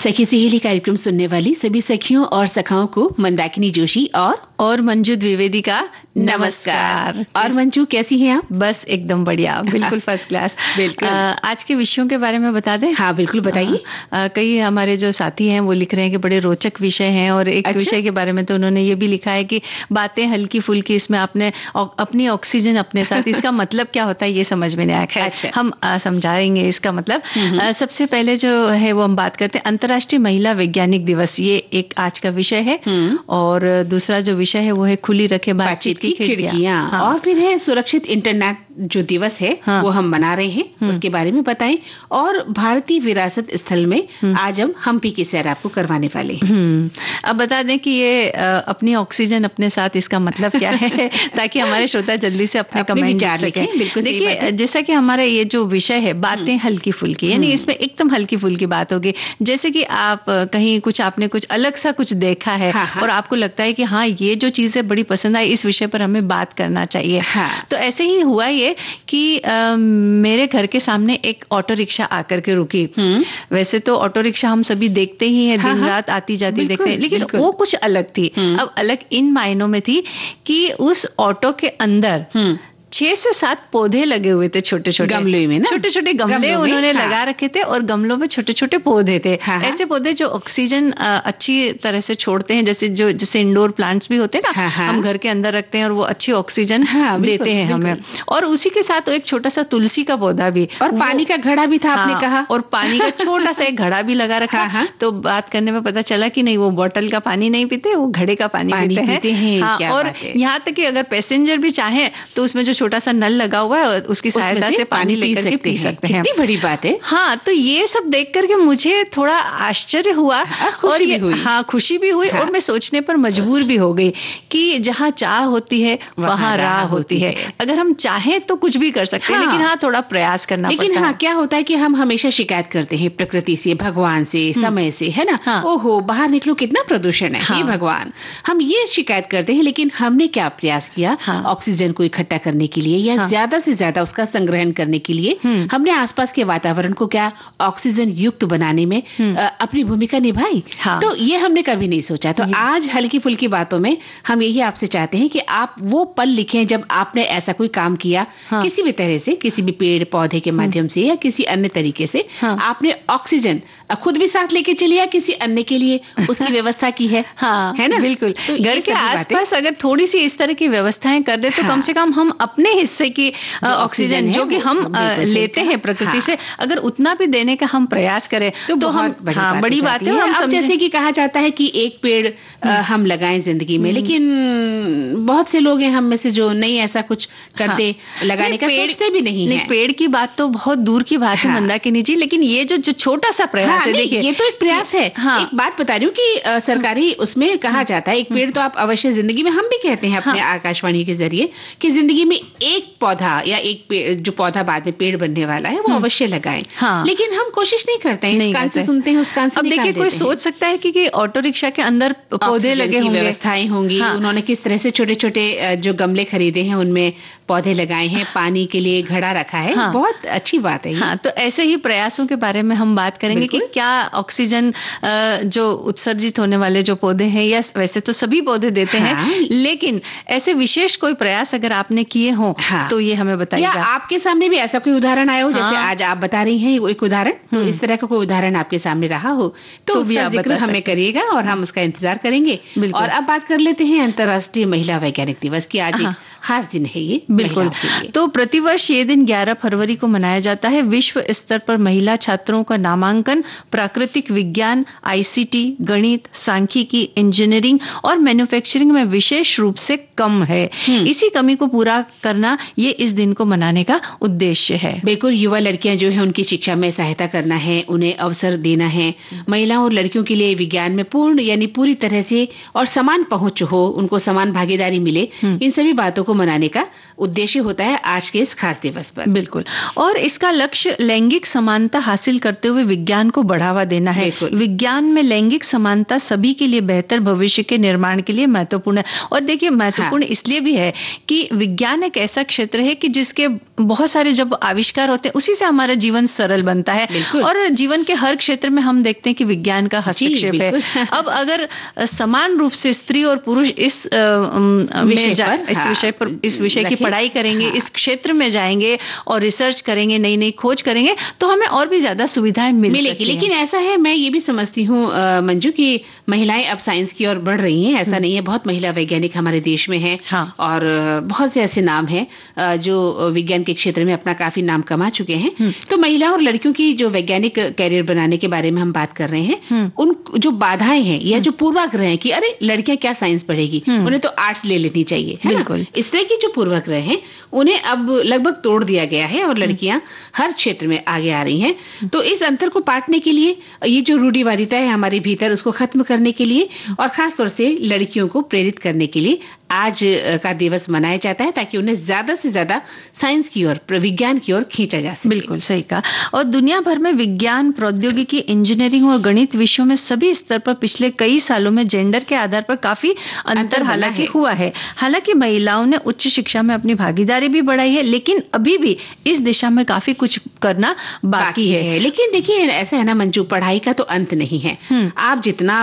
सखी सहेली कार्यक्रम सुनने वाली सभी सखियों और सखाओं को मंदाकिनी जोशी और मंजू द्विवेदी का नमस्कार। और मंजू कैसी हैं आप? बस एकदम बढ़िया, बिल्कुल फर्स्ट क्लास। बिल्कुल। आज के विषयों के बारे में बता दें? हाँ बिल्कुल बताइए। कई हमारे जो साथी हैं वो लिख रहे हैं कि बड़े रोचक विषय हैं, और एक विषय के बारे में तो उन्होंने ये भी लिखा है कि बातें हल्की फुल्की, इसमें आपने अपनी ऑक्सीजन अपने साथ, इसका मतलब क्या होता है ये समझ में नहीं आया। खैर हम समझाएंगे इसका मतलब। सबसे पहले जो है वो हम बात करते हैं अंतर्राष्ट्रीय महिला वैज्ञानिक दिवस, ये एक आज का विषय है। और दूसरा जो विषय है वो है खुली रखे बातचीत की खिड़कियां। और फिर है सुरक्षित इंटरनेट जो दिवस है वो हम मना रहे हैं, उसके बारे में बताएं। और भारतीय विरासत स्थल में आज हम हम्पी की सैर आपको करवाने वाले हैं। अब बता दें कि ये अपनी ऑक्सीजन अपने साथ, इसका मतलब क्या है, ताकि हमारे श्रोता जल्दी से अपने कमेंट कर सकें। बिल्कुल देखिए, जैसा कि हमारा ये जो विषय है बातें हल्की फुल्की, यानी इसमें एकदम हल्की फुल्की बात होगी। जैसे कि आप कहीं आपने कुछ अलग सा कुछ देखा है और आपको लगता है कि हाँ ये जो चीजें बड़ी पसंद आई, इस विषय पर हमें बात करना चाहिए। तो ऐसे ही हुआ ये कि मेरे घर के सामने एक ऑटो रिक्शा आकर के रुकी। वैसे तो ऑटो रिक्शा हम सभी देखते ही हैं, दिन रात आती जाती देखते हैं, लेकिन वो कुछ अलग थी। अब अलग इन मायनों में थी कि उस ऑटो के अंदर 6 से 7 पौधे लगे हुए थे, छोटे छोटे गमले में ना, छोटे छोटे गमले उन्होंने लगा रखे थे, और गमलों में छोटे छोटे पौधे थे। ऐसे पौधे जो ऑक्सीजन अच्छी तरह से छोड़ते हैं, जैसे इंडोर प्लांट्स भी होते हैं ना, हम घर के अंदर रखते हैं और वो अच्छी ऑक्सीजन देते हैं हमें। और उसी के साथ एक छोटा सा तुलसी का पौधा भी, और पानी का घड़ा भी था, आपने कहा, और पानी का छोटा सा एक घड़ा भी लगा रखा। तो बात करने में पता चला कि नहीं, वो बोतल का पानी नहीं पीते, वो घड़े का पानी पीते हैं। और यहाँ तक कि अगर पैसेंजर भी चाहे तो उसमें जो छोटा सा नल लगा हुआ है उसकी सहायता से पानी लेकर के पी सकते हैं। कितनी बड़ी बात है। हाँ, तो ये सब देख करके मुझे थोड़ा आश्चर्य हुआ, और खुशी भी हुई, और मैं सोचने पर मजबूर भी हो गई कि जहाँ चाह होती है वहाँ राह होती है। अगर हम चाहें तो कुछ भी कर सकते हैं, लेकिन थोड़ा प्रयास करना पड़ता है। लेकिन क्या होता है कि हम हमेशा शिकायत करते हैं प्रकृति से, भगवान से, समय से, है ना। ओहो, बाहर निकलो कितना प्रदूषण है, हे भगवान, हम ये शिकायत करते हैं। लेकिन हमने क्या प्रयास किया ऑक्सीजन को इकट्ठा करने के लिए, या ज्यादा से ज्यादा उसका संग्रहण करने के लिए? हमने आसपास के वातावरण को क्या ऑक्सीजन युक्त बनाने में अपनी भूमिका निभाई? तो ये हमने कभी नहीं सोचा। तो आज हल्की फुल्की बातों में हम यही आपसे चाहते हैं कि आप वो पल लिखें जब आपने ऐसा कोई काम किया, किसी भी तरह से, किसी भी पेड़ पौधे के माध्यम से या किसी अन्य तरीके से आपने ऑक्सीजन खुद भी साथ लेके चलिए या किसी अन्य के लिए उसकी व्यवस्था की है। है ना? बिल्कुल। तो घर के आसपास अगर थोड़ी सी इस तरह की व्यवस्थाएं कर दे तो कम से कम हम अपने हिस्से की ऑक्सीजन जो कि हम लेते हैं प्रकृति से, अगर उतना भी देने का हम प्रयास करें तो हम बड़ी बात है। अब जैसे कि कहा जाता है कि एक पेड़ हम लगाएं जिंदगी में, लेकिन बहुत से लोग हैं हम में से जो नहीं ऐसा कुछ करते, लगाने का सोचते भी नहीं है। पेड़ की बात तो बहुत दूर की बात है मंदाकिनी जी, लेकिन ये जो छोटा सा प्रयास है, देखिए ये तो एक प्रयास है। एक बात बता रही हूँ कि सरकारी उसमें कहा जाता है एक पेड़ तो आप अवश्य जिंदगी में, हम भी कहते हैं अपने आकाशवाणी के जरिए कि जिंदगी में एक पौधा या एक पेड़, जो पौधा बाद में पेड़ बनने वाला है, वो अवश्य लगाएं। लेकिन हम कोशिश नहीं करते हैं, इस कान से सुनते हैं, उस कान से अब देखिए, कोई सोच सकता है कि ऑटो रिक्शा के अंदर पौधे लगे होंगे, व्यवस्थाएं होंगी, उन्होंने किस तरह से छोटे छोटे जो गमले खरीदे हैं उनमें पौधे लगाए हैं, पानी के लिए घड़ा रखा है। बहुत अच्छी बात है। तो ऐसे ही प्रयासों के बारे में हम बात करेंगे कि क्या ऑक्सीजन जो उत्सर्जित होने वाले जो पौधे हैं, या वैसे तो सभी पौधे देते हैं, लेकिन ऐसे विशेष कोई प्रयास अगर आपने किए हो तो ये हमें बताइए। या आपके सामने भी ऐसा कोई उदाहरण आया हो, जैसे आज आप बता रही हैं एक उदाहरण, तो इस तरह का कोई उदाहरण आपके सामने रहा हो तो उसका जिक्र हमें करिएगा और हम उसका इंतजार करेंगे। और अब बात कर लेते हैं अंतर्राष्ट्रीय महिला वैज्ञानिक दिवस की। आज एक खास दिन है ये। बिल्कुल। तो प्रतिवर्ष ये दिन 11 फरवरी को मनाया जाता है। विश्व स्तर पर महिला छात्रों का नामांकन प्राकृतिक विज्ञान, आईसीटी, गणित, सांख्यिकी, इंजीनियरिंग और मैन्युफैक्चरिंग में विशेष रूप से कम है। इसी कमी को पूरा करना ये इस दिन को मनाने का उद्देश्य है। बिल्कुल, युवा लड़कियां जो है उनकी शिक्षा में सहायता करना है, उन्हें अवसर देना है। महिलाओं और लड़कियों के लिए विज्ञान में पूर्ण यानी पूरी तरह से और समान पहुंच हो, उनको समान भागीदारी मिले, इन सभी बातों को को मनाने का उद्देश्य होता है आज के इस खास दिवस पर। बिल्कुल, और इसका लक्ष्य लैंगिक समानता हासिल करते हुए विज्ञान को बढ़ावा देना है। विज्ञान में लैंगिक समानता सभी के लिए बेहतर भविष्य के निर्माण के लिए महत्वपूर्ण है। और देखिए महत्वपूर्ण इसलिए भी है कि विज्ञान एक ऐसा क्षेत्र है कि जिसके बहुत सारे जब आविष्कार होते हैं उसी से हमारा जीवन सरल बनता है, और जीवन के हर क्षेत्र में हम देखते हैं कि विज्ञान का हस्तक्षेप है। अब अगर समान रूप से स्त्री और पुरुष इस विषय की पढ़ाई करेंगे, इस क्षेत्र में जाएंगे और रिसर्च करेंगे, नई नई खोज करेंगे, तो हमें और भी ज्यादा सुविधाएं मिलेगी। लेकिन ऐसा है, मैं ये भी समझती हूँ मंजू की महिलाएं अब साइंस की ओर बढ़ रही हैं। ऐसा नहीं है, बहुत महिला वैज्ञानिक हमारे देश में हैं। और बहुत से ऐसे नाम हैं जो विज्ञान के क्षेत्र में अपना काफी नाम कमा चुके हैं। तो महिला और लड़कियों की जो वैज्ञानिक कैरियर बनाने के बारे में हम बात कर रहे हैं, उन जो बाधाएं हैं या जो पूर्वाग्रह है कि अरे लड़कियां क्या साइंस पढ़ेगी, उन्हें तो आर्ट्स ले लेनी चाहिए, है ना? इस तरह की जो पूर्वाग्रह है उन्हें अब लगभग तोड़ दिया गया है और लड़कियां हर क्षेत्र में आगे आ रही हैं। तो इस अंतर को पाटने के लिए, ये जो रूढ़िवादिता है हमारे भीतर, उसको खत्म करने के लिए और खास तौर से लड़कियों को प्रेरित करने के लिए आज का दिवस मनाया जाता है, ताकि उन्हें ज्यादा से ज्यादा साइंस की ओर, विज्ञान की ओर खींचा जा सके। बिल्कुल सही कहा। और दुनिया भर में विज्ञान, प्रौद्योगिकी, इंजीनियरिंग और गणित विषयों में सभी स्तर पर पिछले कई सालों में जेंडर के आधार पर काफी अंतर हालांकि हुआ है। हालांकि महिलाओं ने उच्च शिक्षा में अपनी भागीदारी भी बढ़ाई है, लेकिन अभी भी इस दिशा में काफी कुछ करना बाकी है। लेकिन देखिए ऐसा है ना मंजू, पढ़ाई का तो अंत नहीं है। आप जितना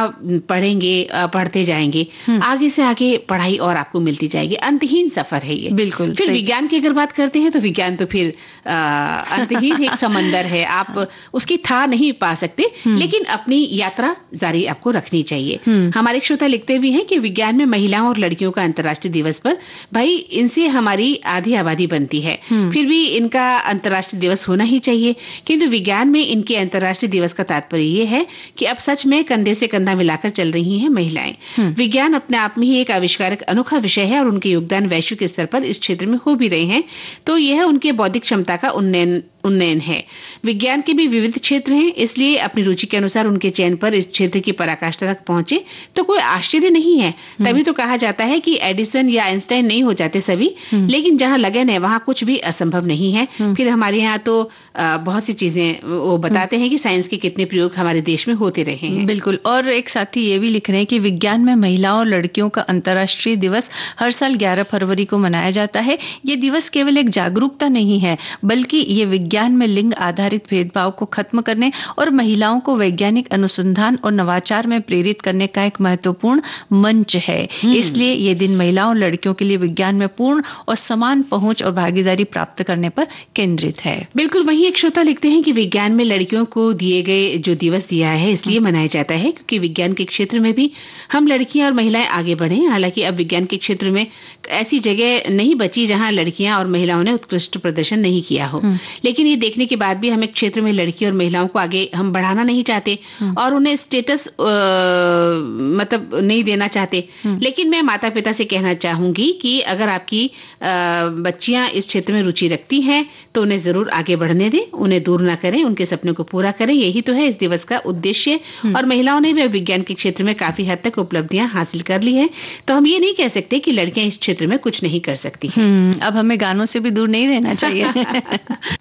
पढ़ेंगे, पढ़ते जाएंगे, आगे से आगे पढ़ाई और आपको मिलती जाएगी। अंतहीन सफर है ये। बिल्कुल। फिर विज्ञान की अगर बात करते हैं तो विज्ञान तो फिर अंतहीन एक समंदर है, आप उसकी था नहीं पा सकते, लेकिन अपनी यात्रा जारी आपको रखनी चाहिए। हमारे श्रोता लिखते भी हैं कि विज्ञान में महिलाओं और लड़कियों का अंतर्राष्ट्रीय दिवस पर, भाई इनसे हमारी आधी आबादी बनती है, फिर भी इनका अंतर्राष्ट्रीय दिवस होना ही चाहिए। किंतु विज्ञान में इनके अंतर्राष्ट्रीय दिवस का तात्पर्य ये है कि अब सच में कंधे से कंधा मिलाकर चल रही हैं महिलाएं। विज्ञान अपने आप में ही एक आविष्कारक अनोखा विषय है और उनके योगदान वैश्विक स्तर पर इस क्षेत्र में हो भी रहे हैं, तो यह उनके बौद्धिक क्षमता का उन्नयन है। विज्ञान के भी विविध क्षेत्र हैं, इसलिए अपनी रुचि के अनुसार उनके चयन पर इस क्षेत्र की पराकाष्ठा तक पहुंचे तो कोई आश्चर्य नहीं है। तभी तो कहा जाता है कि एडिसन या आइंस्टाइन नहीं हो जाते सभी, लेकिन जहां लगन है वहां कुछ भी असंभव नहीं है। फिर हमारे यहाँ तो बहुत सी चीजें वो बताते हैं कि साइंस के कितने प्रयोग हमारे देश में होते रहे हैं। बिल्कुल। और एक साथी ये भी लिख रहे हैं कि विज्ञान में महिलाओं और लड़कियों का अंतर्राष्ट्रीय दिवस हर साल 11 फरवरी को मनाया जाता है। ये दिवस केवल एक जागरूकता नहीं है, बल्कि ये विज्ञान में लिंग आधारित भेदभाव को खत्म करने और महिलाओं को वैज्ञानिक अनुसंधान और नवाचार में प्रेरित करने का एक महत्वपूर्ण मंच है। इसलिए ये दिन महिलाओं और लड़कियों के लिए विज्ञान में पूर्ण और समान पहुंच और भागीदारी प्राप्त करने पर केंद्रित है। बिल्कुल। वहीं एक श्रोता लिखते हैं कि विज्ञान में लड़कियों को दिए गए जो दिवस दिया है इसलिए मनाया जाता है क्योंकि विज्ञान के क्षेत्र में भी हम लड़कियां और महिलाएं आगे बढ़े। हालांकि अब विज्ञान के क्षेत्र में ऐसी जगह नहीं बची जहां लड़कियां और महिलाओं ने उत्कृष्ट प्रदर्शन नहीं किया हो, लेकिन ये देखने के बाद भी हम एक क्षेत्र में लड़की और महिलाओं को आगे हम बढ़ाना नहीं चाहते और उन्हें स्टेटस मतलब नहीं देना चाहते। लेकिन मैं माता पिता से कहना चाहूंगी कि अगर आपकी बच्चियां इस क्षेत्र में रुचि रखती हैं तो उन्हें जरूर आगे बढ़ने दें, उन्हें दूर ना करें, उनके सपने को पूरा करें। यही तो है इस दिवस का उद्देश्य। और महिलाओं ने भी विज्ञान के क्षेत्र में काफी हद तक उपलब्धियां हासिल कर ली है, तो हम ये नहीं कह सकते कि लड़कियां इस क्षेत्र में कुछ नहीं कर सकती। अब हमें गानों से भी दूर नहीं रहना चाहिए।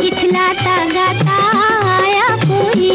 इखलाता गाता आया कोई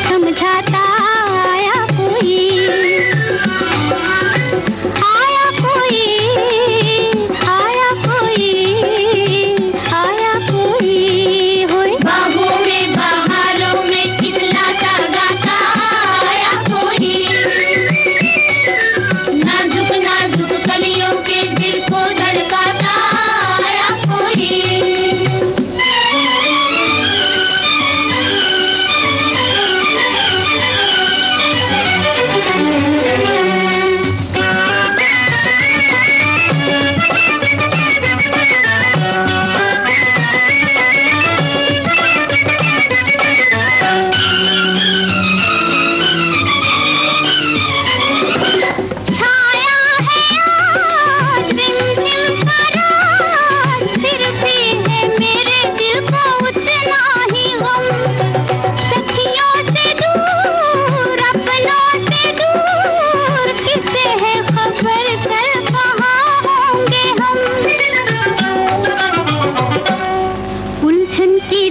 समझाता आया कोई, आया कोई, आया कोई, आया कोई, होए बागों में बहारों में खिलता गाता आया कोई, नाजुक नाजुक कलियों के दिल को धड़काता आया कोई।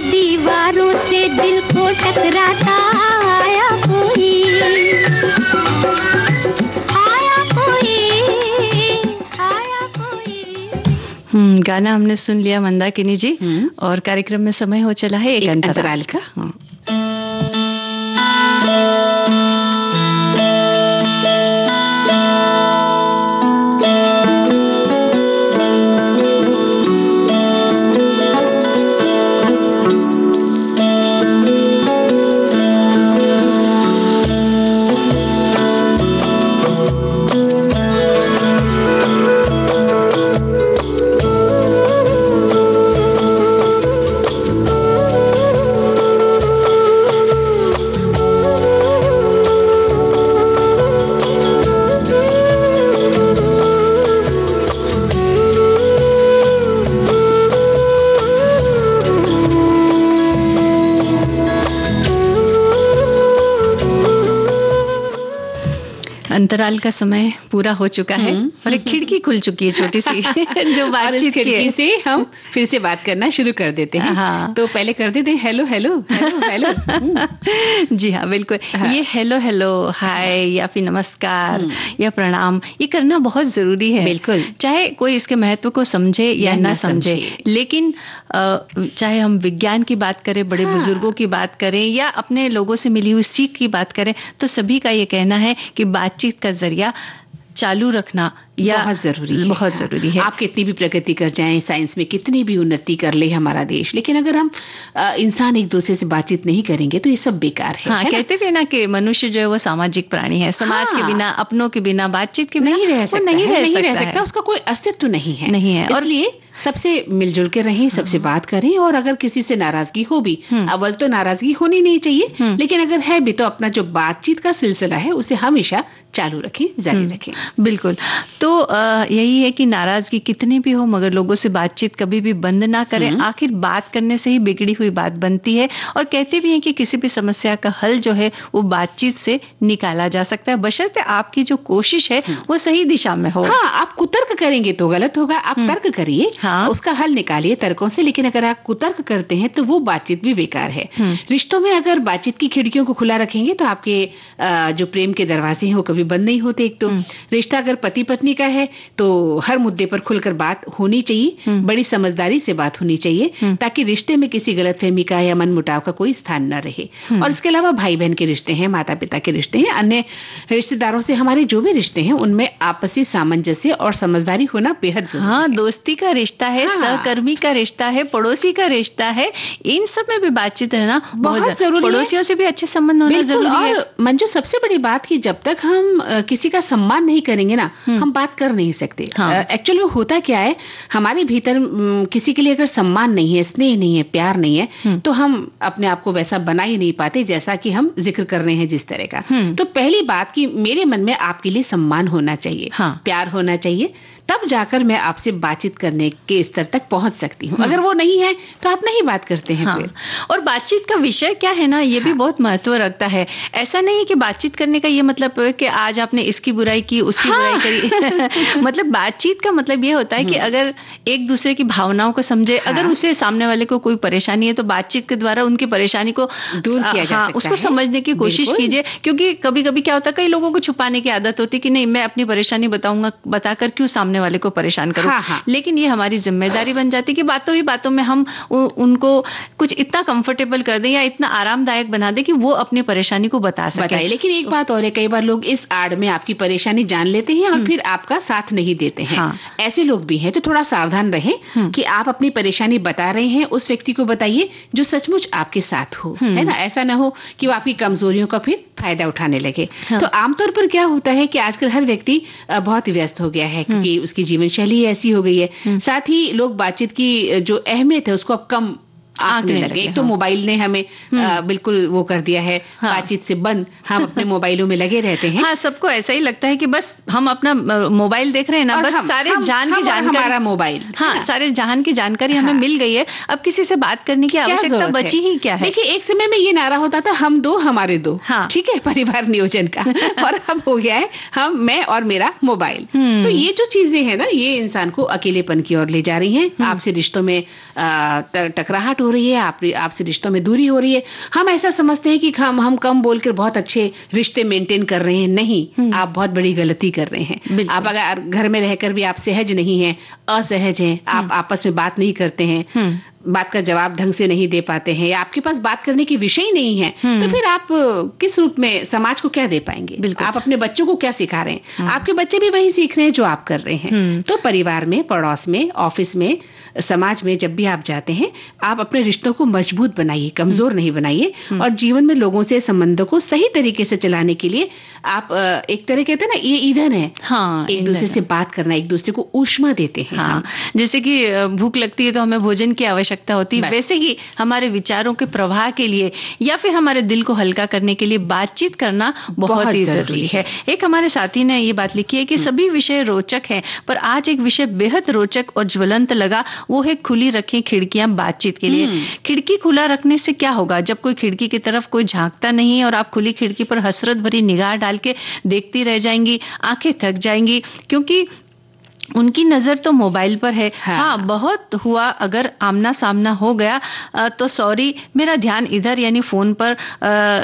दीवारों से दिल को टकराता आया कोई, आया कोई, आया कोई। गाना हमने सुन लिया मंदाकिनी जी, और कार्यक्रम में समय हो चला है एक अंतराल का। अंतराल का समय पूरा हो चुका है और एक खिड़की खुल चुकी है छोटी सी जो बातचीत खिड़की से हम फिर से बात करना शुरू कर देते हैं। हाँ। तो पहले कर देते हैं हेलो हेलो हेलो हेलो। जी हाँ बिल्कुल। हाँ। ये हेलो हेलो, हाय या फिर नमस्कार या प्रणाम, ये करना बहुत जरूरी है। बिल्कुल, चाहे कोई इसके महत्व को समझे या ना समझे, लेकिन चाहे हम विज्ञान की बात करें, बड़े बुजुर्गों की बात करें या अपने लोगों से मिली हुई सीख की बात करें, तो सभी का ये कहना है कि बातचीत का जरिया चालू रखना या बहुत जरूरी है। बहुत जरूरी है। आप कितनी भी प्रगति कर जाएं, साइंस में कितनी भी उन्नति कर ले हमारा देश, लेकिन अगर हम इंसान एक दूसरे से बातचीत नहीं करेंगे तो ये सब बेकार है। हाँ, कहते भी ना कि मनुष्य जो है वो सामाजिक प्राणी है। समाज के बिना, अपनों के बिना, बातचीत के बिना नहीं रह सकता, उसका कोई अस्तित्व नहीं है। और इसलिए सबसे मिलजुल के रहें, सबसे बात करें, और अगर किसी से नाराजगी हो भी, अव्वल तो नाराजगी होनी नहीं चाहिए, लेकिन अगर है भी तो अपना जो बातचीत का सिलसिला है उसे हमेशा चालू रखें, जारी रखें। बिल्कुल। तो यही है कि नाराजगी कितनी भी हो, मगर लोगों से बातचीत कभी भी बंद ना करें। आखिर बात करने से ही बिगड़ी हुई बात बनती है, और कहते भी हैं कि किसी भी समस्या का हल जो है वो बातचीत से निकाला जा सकता है, बशर्ते आपकी जो कोशिश है वो सही दिशा में हो। हाँ, आप कुतर्क करेंगे तो गलत होगा, आप तर्क करिए, उसका हल निकालिए तर्कों से, लेकिन अगर आप कुतर्क करते हैं तो वो बातचीत भी बेकार है। रिश्तों में अगर बातचीत की खिड़कियों को खुला रखेंगे तो आपके जो प्रेम के दरवाजे हैं वो कभी बंद नहीं होते। एक तो रिश्ता अगर पति पत्नी का है तो हर मुद्दे पर खुलकर बात होनी चाहिए, बड़ी समझदारी से बात होनी चाहिए, ताकि रिश्ते में किसी गलतफहमी का या मनमुटाव का कोई स्थान न रहे। और इसके अलावा भाई बहन के रिश्ते हैं, माता पिता के रिश्ते हैं, अन्य रिश्तेदारों से हमारे जो भी रिश्ते हैं उनमें आपसी सामंजस्य और समझदारी होना बेहद जरूरी है। हाँ, दोस्ती का रिश्ता है, सहकर्मी का रिश्ता है, पड़ोसी का रिश्ता है, इन सब में भी बातचीत रहना बहुत जरूरी है। पड़ोसियों से भी अच्छे संबंध होना जरूरी है। और मंजू, सबसे बड़ी बात कि जब तक हम किसी का सम्मान नहीं करेंगे ना, हम बात कर नहीं सकते। एक्चुअली वो होता क्या है, हमारे भीतर किसी के लिए अगर सम्मान नहीं है, स्नेह नहीं है, प्यार नहीं है, तो हम अपने आप को वैसा बना ही नहीं पाते जैसा कि हम जिक्र कर रहे हैं जिस तरह का। तो पहली बात कि मेरे मन में आपके लिए सम्मान होना चाहिए, प्यार होना चाहिए, तब जाकर मैं आपसे बातचीत करने के स्तर तक पहुंच सकती हूँ। अगर वो नहीं है तो आप नहीं बात करते हैं। फिर और बातचीत का विषय क्या है ना, ये भी बहुत महत्व रखता है। ऐसा नहीं कि बातचीत करने का ये मतलब है कि आज आपने इसकी बुराई की, उसकी बुराई करी। मतलब बातचीत का मतलब ये होता है कि अगर एक दूसरे की भावनाओं को समझे, अगर उसे सामने वाले को कोई परेशानी है तो बातचीत के द्वारा उनकी परेशानी को दूर किया जा सकता उसको समझने की कोशिश कीजिए। क्योंकि कभी कभी क्या होता है, कई लोगों को छुपाने की आदत होती है कि नहीं मैं अपनी परेशानी बताऊंगा, बताकर क्यों सामने वाले को परेशान करूं। लेकिन ये हमारी जिम्मेदारी बन जाती है कि बातों ही बातों में हम उनको कुछ इतना कंफर्टेबल कर दें या इतना आरामदायक बना दें कि वो अपनी परेशानी को बता सके। लेकिन एक बात और है, कई बार लोग इस आड़ में आपकी परेशानी जान लेते हैं और फिर आपका साथ नहीं देते हैं। ऐसे लोग भी हैं, तो थोड़ा सावधान रहें कि आप अपनी परेशानी बता रहे हैं, उस व्यक्ति को बताइए जो सचमुच आपके साथ हो, है ना। ऐसा ना हो कि वो आपकी कमजोरियों का फिर फायदा उठाने लगे। तो आमतौर पर क्या होता है कि आजकल हर व्यक्ति बहुत व्यस्त हो गया है, क्योंकि उसकी जीवन शैली ऐसी हो गई है। साथ ही लोग बातचीत की जो अहमियत है उसको अब कम आंकने लगे। एक तो मोबाइल ने हमें बिल्कुल वो कर दिया है, बातचीत से बंद, हम अपने मोबाइलों में लगे रहते हैं। हाँ, सबको ऐसा ही लगता है कि बस हम अपना मोबाइल देख रहे हैं ना, बस सारे जहान की जानकारी, हमारा मोबाइल, हाँ सारे जहान की जानकारी हमें मिल गई है। अब किसी से बात करने की आवश्यकता बची ही क्या है। देखिए, एक समय में ये नारा होता था, हम दो हमारे दो, ठीक है, परिवार नियोजन का। और अब हो गया है हम, मैं और मेरा मोबाइल। तो ये जो चीजें हैं ना, ये इंसान को अकेलेपन की ओर ले जा रही हैं। आपसे रिश्तों में टकराहट हो रही है, आपसे रिश्तों में दूरी हो रही है। हम ऐसा समझते हैं कि हम कम बोलकर बहुत अच्छे रिश्ते मेंटेन कर रहे हैं। नहीं, आप बहुत बड़ी गलती कर रहे हैं। आप अगर घर में रहकर भी आप सहज नहीं हैं, असहज हैं, आप आपस में बात नहीं करते हैं, बात का जवाब ढंग से नहीं दे पाते हैं, या आपके पास बात करने की विषय ही नहीं है, तो फिर आप किस रूप में समाज को क्या दे पाएंगे? आप अपने बच्चों को क्या सिखा रहे हैं? आपके बच्चे भी वही सीख रहे हैं जो आप कर रहे हैं। तो परिवार में, पड़ोस में, ऑफिस में, समाज में जब भी आप जाते हैं, आप अपने रिश्तों को मजबूत बनाइए, कमजोर नहीं बनाइए। और जीवन में लोगों से संबंधों को सही तरीके से चलाने के लिए आप एक तरह कहते हैं ना, ये ईंधन है। एक दूसरे से बात करना, एक दूसरे को ऊष्मा देते हैं। जैसे कि भूख लगती है तो हमें भोजन की आवश्यकता होती है, वैसे ही हमारे विचारों के प्रवाह के लिए या फिर हमारे दिल को हल्का करने के लिए बातचीत करना बहुत ही जरूरी है। एक हमारे साथी ने ये बात लिखी है कि सभी विषय रोचक हैं, पर आज एक विषय बेहद रोचक और ज्वलंत लगा, वो है खुली रखें खिड़कियां बातचीत के लिए। खिड़की खुला रखने से क्या होगा? जब कोई खिड़की की तरफ कोई झांकता नहीं है और आप खुली खिड़की पर हसरत भरी निगाह डाल के देखती रह जाएंगी, आंखें थक जाएंगी, क्योंकि उनकी नजर तो मोबाइल पर है। हाँ, बहुत हुआ अगर आमना सामना हो गया तो सॉरी, मेरा ध्यान इधर यानी फोन पर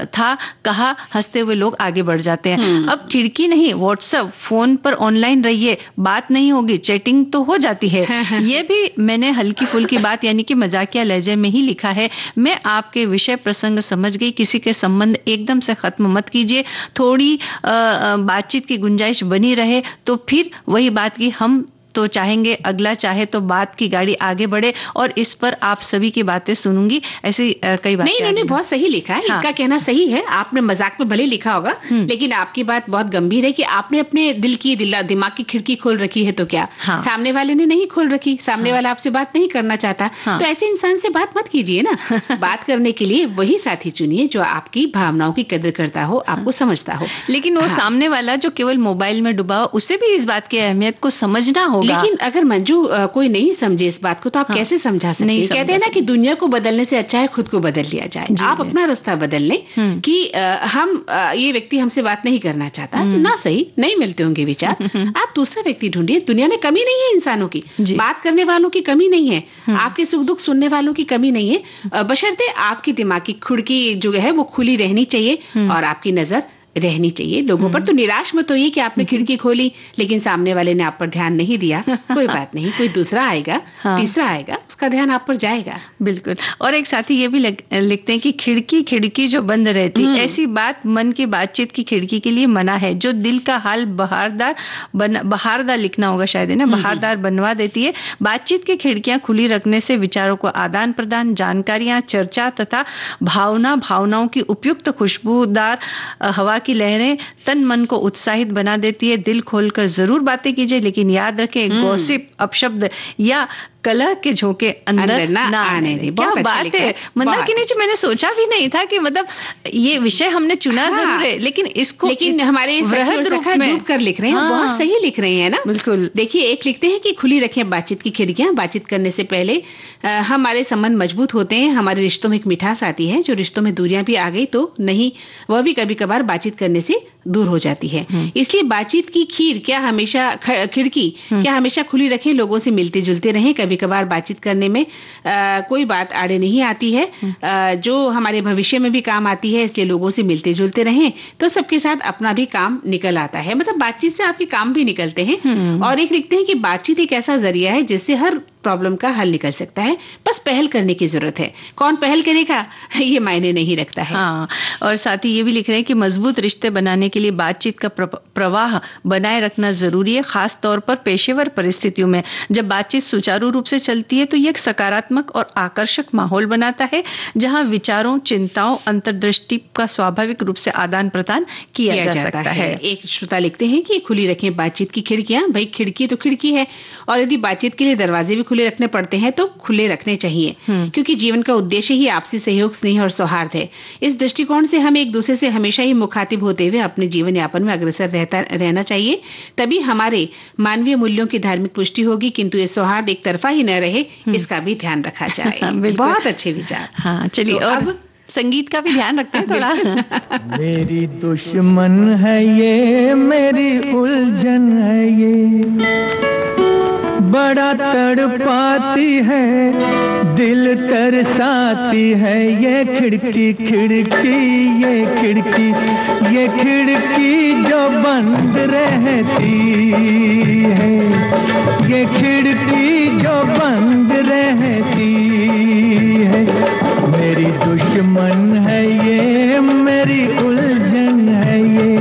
था, कहा हंसते हुए लोग आगे बढ़ जाते हैं। अब खिड़की नहीं, व्हाट्सएप, फोन पर ऑनलाइन रहिए, बात नहीं होगी, चैटिंग तो हो जाती है। ये भी मैंने हल्की फुल्की बात यानी कि मजाकिया लहजे में ही लिखा है। मैं आपके विषय प्रसंग समझ गई, किसी के संबंध एकदम से खत्म मत कीजिए, थोड़ी बातचीत की गुंजाइश बनी रहे तो फिर वही बात की हम तो चाहेंगे अगला चाहे तो बात की गाड़ी आगे बढ़े, और इस पर आप सभी की बातें सुनूंगी। ऐसी कई बातें नहीं, इन्होंने बहुत सही लिखा है। इनका कहना सही है, आपने मजाक में भले लिखा होगा, लेकिन आपकी बात बहुत गंभीर है कि आपने अपने दिल की दिमाग की खिड़की खोल रखी है, तो क्या सामने वाले ने नहीं खोल रखी? सामने वाला आपसे बात नहीं करना चाहता, तो ऐसे इंसान से बात मत कीजिए ना। बात करने के लिए वही साथी चुनिए जो आपकी भावनाओं की कदर करता हो, आपको समझता हो। लेकिन वो सामने वाला जो केवल मोबाइल में डूबा हो, उसे भी इस बात की अहमियत को समझना होगा। लेकिन अगर मंजू कोई नहीं समझे इस बात को, तो आप कैसे समझा सकते हैं? कहते हैं ना कि दुनिया को बदलने से अच्छा है खुद को बदल लिया जाए। आप अपना रास्ता बदल लें कि हम ये व्यक्ति हमसे बात नहीं करना चाहता, ना सही, नहीं मिलते होंगे विचार, आप दूसरा व्यक्ति ढूंढिए। दुनिया में कमी नहीं है इंसानों की, बात करने वालों की कमी नहीं है, आपके सुख दुख सुनने वालों की कमी नहीं है, बशर्ते आपकी दिमाग की खिड़की जो है वो खुली रहनी चाहिए और आपकी नजर रहनी चाहिए लोगों पर। तो निराश मत होइए कि आपने खिड़की खोली लेकिन सामने वाले ने आप पर ध्यान नहीं दिया। कोई बात नहीं, कोई दूसरा आएगा, तीसरा आएगा, उसका ध्यान आप पर जाएगा। बिल्कुल। और एक साथी ये भी लिखते हैं कि खिड़की जो बंद रहती, ऐसी बात मन की बातचीत की खिड़की के लिए मना है, जो दिल का हाल बहारदार लिखना होगा शायद, है ना, बहारदार बनवा देती है। बातचीत की खिड़कियां खुली रखने से विचारों को आदान प्रदान, जानकारियां, चर्चा तथा भावनाओं की उपयुक्त खुशबूदार हवा की लहरें तन मन को उत्साहित बना देती है। दिल खोलकर जरूर बातें कीजिए, लेकिन याद रखें गॉसिप, अपशब्द या कलह के झोंके अंदर ना आने दे। क्या बात है मंदाकिनी जी, मैंने सोचा भी नहीं था कि मतलब ये विषय हमने चुना जरूर है, लेकिन हमारे वृहद रूप में डूब कर लिख रहे हैं। बहुत सही लिख रहे हैं ना। बिल्कुल। देखिए, एक लिखते हैं कि खुली रखें बातचीत की खिड़कियां। बातचीत करने से पहले हमारे संबंध मजबूत होते हैं, हमारे रिश्तों में एक मिठास आती है। जो रिश्तों में दूरियां भी आ गई तो नहीं, वह भी कभी कभार बातचीत करने से दूर हो जाती है। इसलिए बातचीत की खिड़की क्या हमेशा खुली रखें, लोगों से मिलते जुलते रहें। कभी कभार बातचीत करने में कोई बात आड़े नहीं आती है, जो हमारे भविष्य में भी काम आती है। इसलिए लोगों से मिलते जुलते रहें तो सबके साथ अपना भी काम निकल आता है। मतलब बातचीत से आपके काम भी निकलते हैं। और एक लिखते हैं कि बातचीत एक ऐसा जरिया है जिससे हर प्रॉब्लम का हल निकल सकता है, बस पहल करने की जरूरत है। कौन पहल करेगा ये मायने नहीं रखता है। हाँ, और साथ ही ये भी लिख रहे हैं कि मजबूत रिश्ते बनाने के लिए बातचीत का प्रवाह बनाए रखना जरूरी है, खास तौर पर पेशेवर परिस्थितियों में। जब बातचीत सुचारू रूप से चलती है तो ये एक सकारात्मक और आकर्षक माहौल बनाता है, जहां विचारों, चिंताओं, अंतर्दृष्टि का स्वाभाविक रूप से आदान प्रदान किया जा सकता है। एक श्रोता लिखते हैं कि खुली रखें बातचीत की खिड़कियां। भाई, खिड़की तो खिड़की है, और यदि बातचीत के लिए दरवाजे भी खुले रखने पड़ते हैं तो खुले रखने चाहिए, क्योंकि जीवन का उद्देश्य ही आपसी सहयोग, स्नेह और सौहार्द है। इस दृष्टिकोण से हमें एक दूसरे से हमेशा ही मुखातिब होते हुए अपने जीवन यापन में अग्रसर रहना चाहिए। तभी हमारे मानवीय मूल्यों की धार्मिक पुष्टि होगी, किंतु ये सौहार्द एक तरफा ही न रहे, इसका भी ध्यान रखा जाए। बहुत अच्छे विचार। हाँ, चलिए, और अब संगीत का भी ध्यान रखते हैं थोड़ा। मेरी दुश्मन है ये, मेरी उलझन है ये, बड़ा तड़पाती है, दिल तरसाती है। ये खिड़की खिड़की, ये खिड़की, ये खिड़की जो बंद रहती है, ये खिड़की जो बंद रहती है। मेरी दुश्मन है ये, मेरी उलझन है ये,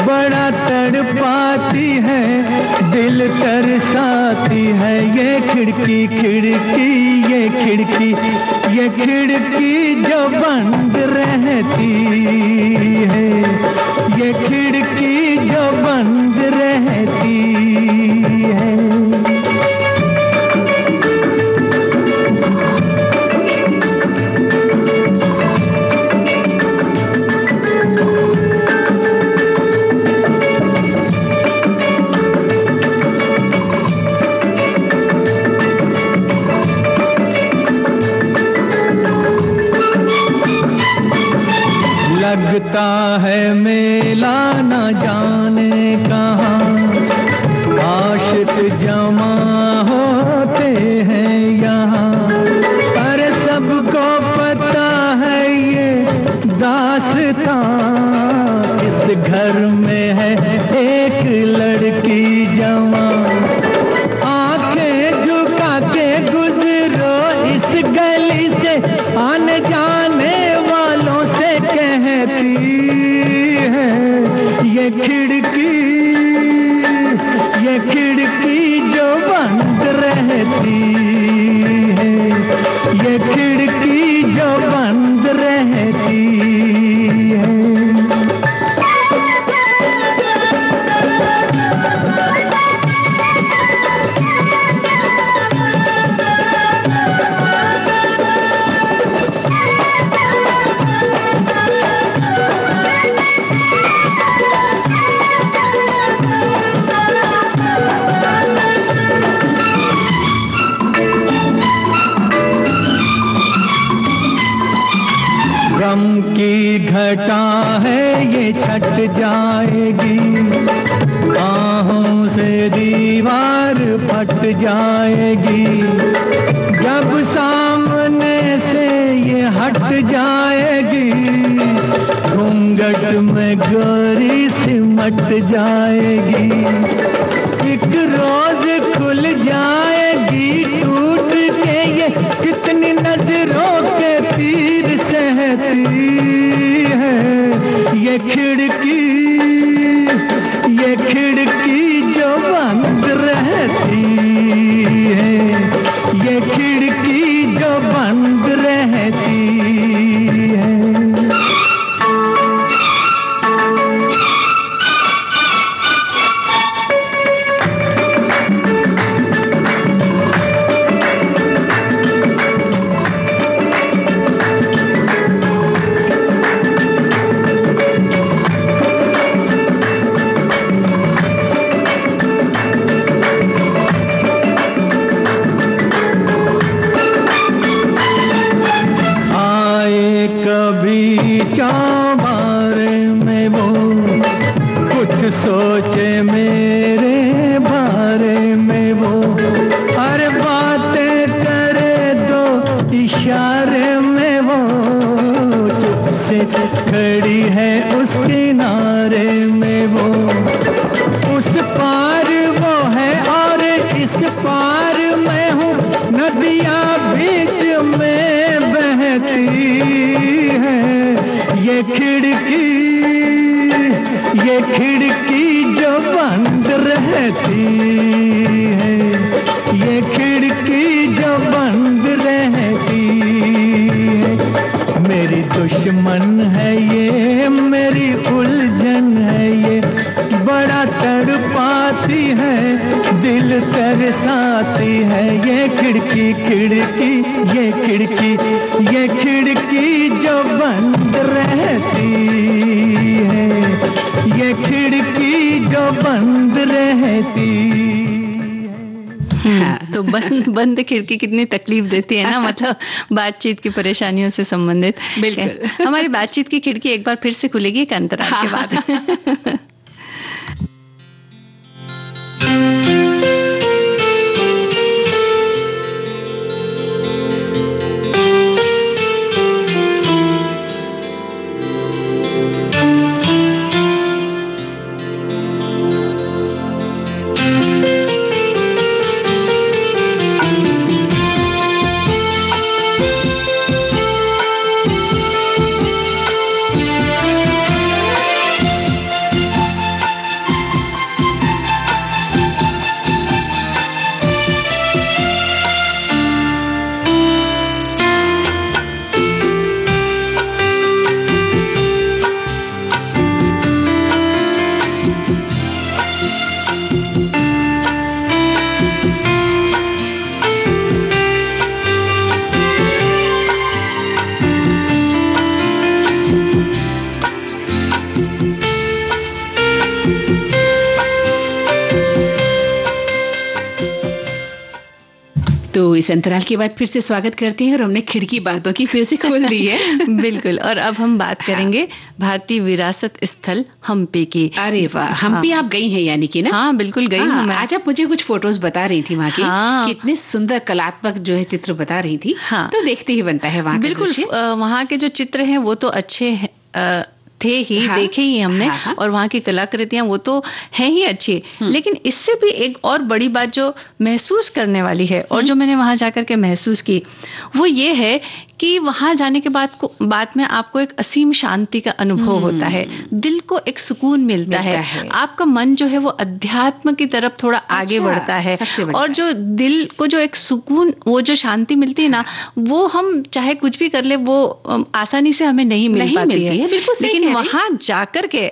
बड़ा तड़पाती है, दिल तरसाती है। ये खिड़की खिड़की, ये खिड़की, ये खिड़की जो बंद रहती है, ये खिड़की जो बंद रहती है। लगता है मेला न जाने कहाँ, आशिक जमा होते हैं यहाँ। पर सबको पता है ये दास्तां, इस घर में है एक लड़की जवान। आंखें झुका के गुजरो इस गली से, आने जाने वालों से कहती है ये खिड़की, ये खिड़की जो बंद रहती है, ये खिड़की जो बंद रहती है। गम की घटा है ये छट जाएगी, आहों से दीवार फट जाएगी। जब सामने से ये हट जाएगी, घूंघट में गोरी सिमट जाएगी। एक रोज खुल जाएगी टूट के ये, कितनी नजरों के तीर सहती है ये खिड़की, ये खिड़की जो बंद रहती है, ये खिड़की जो बंद रहती है। चौबारे में वो कुछ सोचे मेरे बारे में वो, हर बातें करे दो इशारे में वो, चुप से खड़ी है उस किनारे में वो, उस पार वो है और इस पार मैं हूँ, नदियाँ बीच में बहती है, ये खिड़की जो बंद रहती है, ये खिड़की जो बंद रहती है, मेरी दुश्मन है ये, मेरी उलझन है ये, बड़ा तड़पाती है, दिल तरसाती है, ये खिड़की ये खिड़की जो बंद रहती है, ये खिड़की जो बंद रहती है। तो बंद खिड़की कितनी तकलीफ देती है ना, मतलब बातचीत की परेशानियों से संबंधित। बिल्कुल। हमारी बातचीत की खिड़की एक बार फिर से खुलेगी एक अंतराल के बाद। तो इस अंतराल के बाद फिर से स्वागत करते हैं और हमने खिड़की बातों की फिर से खोल दी है। बिल्कुल। और अब हम बात करेंगे भारतीय विरासत स्थल हम्पी की। अरे वाह, हम्पी आप गई हैं यानी कि ना? हाँ बिल्कुल गई हूँ मैं। आज आप मुझे कुछ फोटोज बता रही थी वहाँ की। कितने सुंदर कलात्मक जो है चित्र बता रही थी। तो देखते ही बनता है वहाँ। बिल्कुल, वहाँ के जो चित्र हैं वो तो अच्छे थे ही, देखे ही हमने। और वहाँ की कलाकृतियां वो तो है ही अच्छी, लेकिन इससे भी एक और बड़ी बात जो महसूस करने वाली है और जो मैंने वहाँ जाकर के महसूस की वो ये है कि वहाँ जाने के बाद में आपको एक असीम शांति का अनुभव होता है, दिल को एक सुकून मिलता है, आपका मन जो है वो अध्यात्म की तरफ थोड़ा आगे बढ़ता है, और जो दिल को जो एक सुकून, वो जो शांति मिलती है ना, वो हम चाहे कुछ भी कर ले वो आसानी से हमें नहीं मिल पाती है। लेकिन वहाँ जाकर के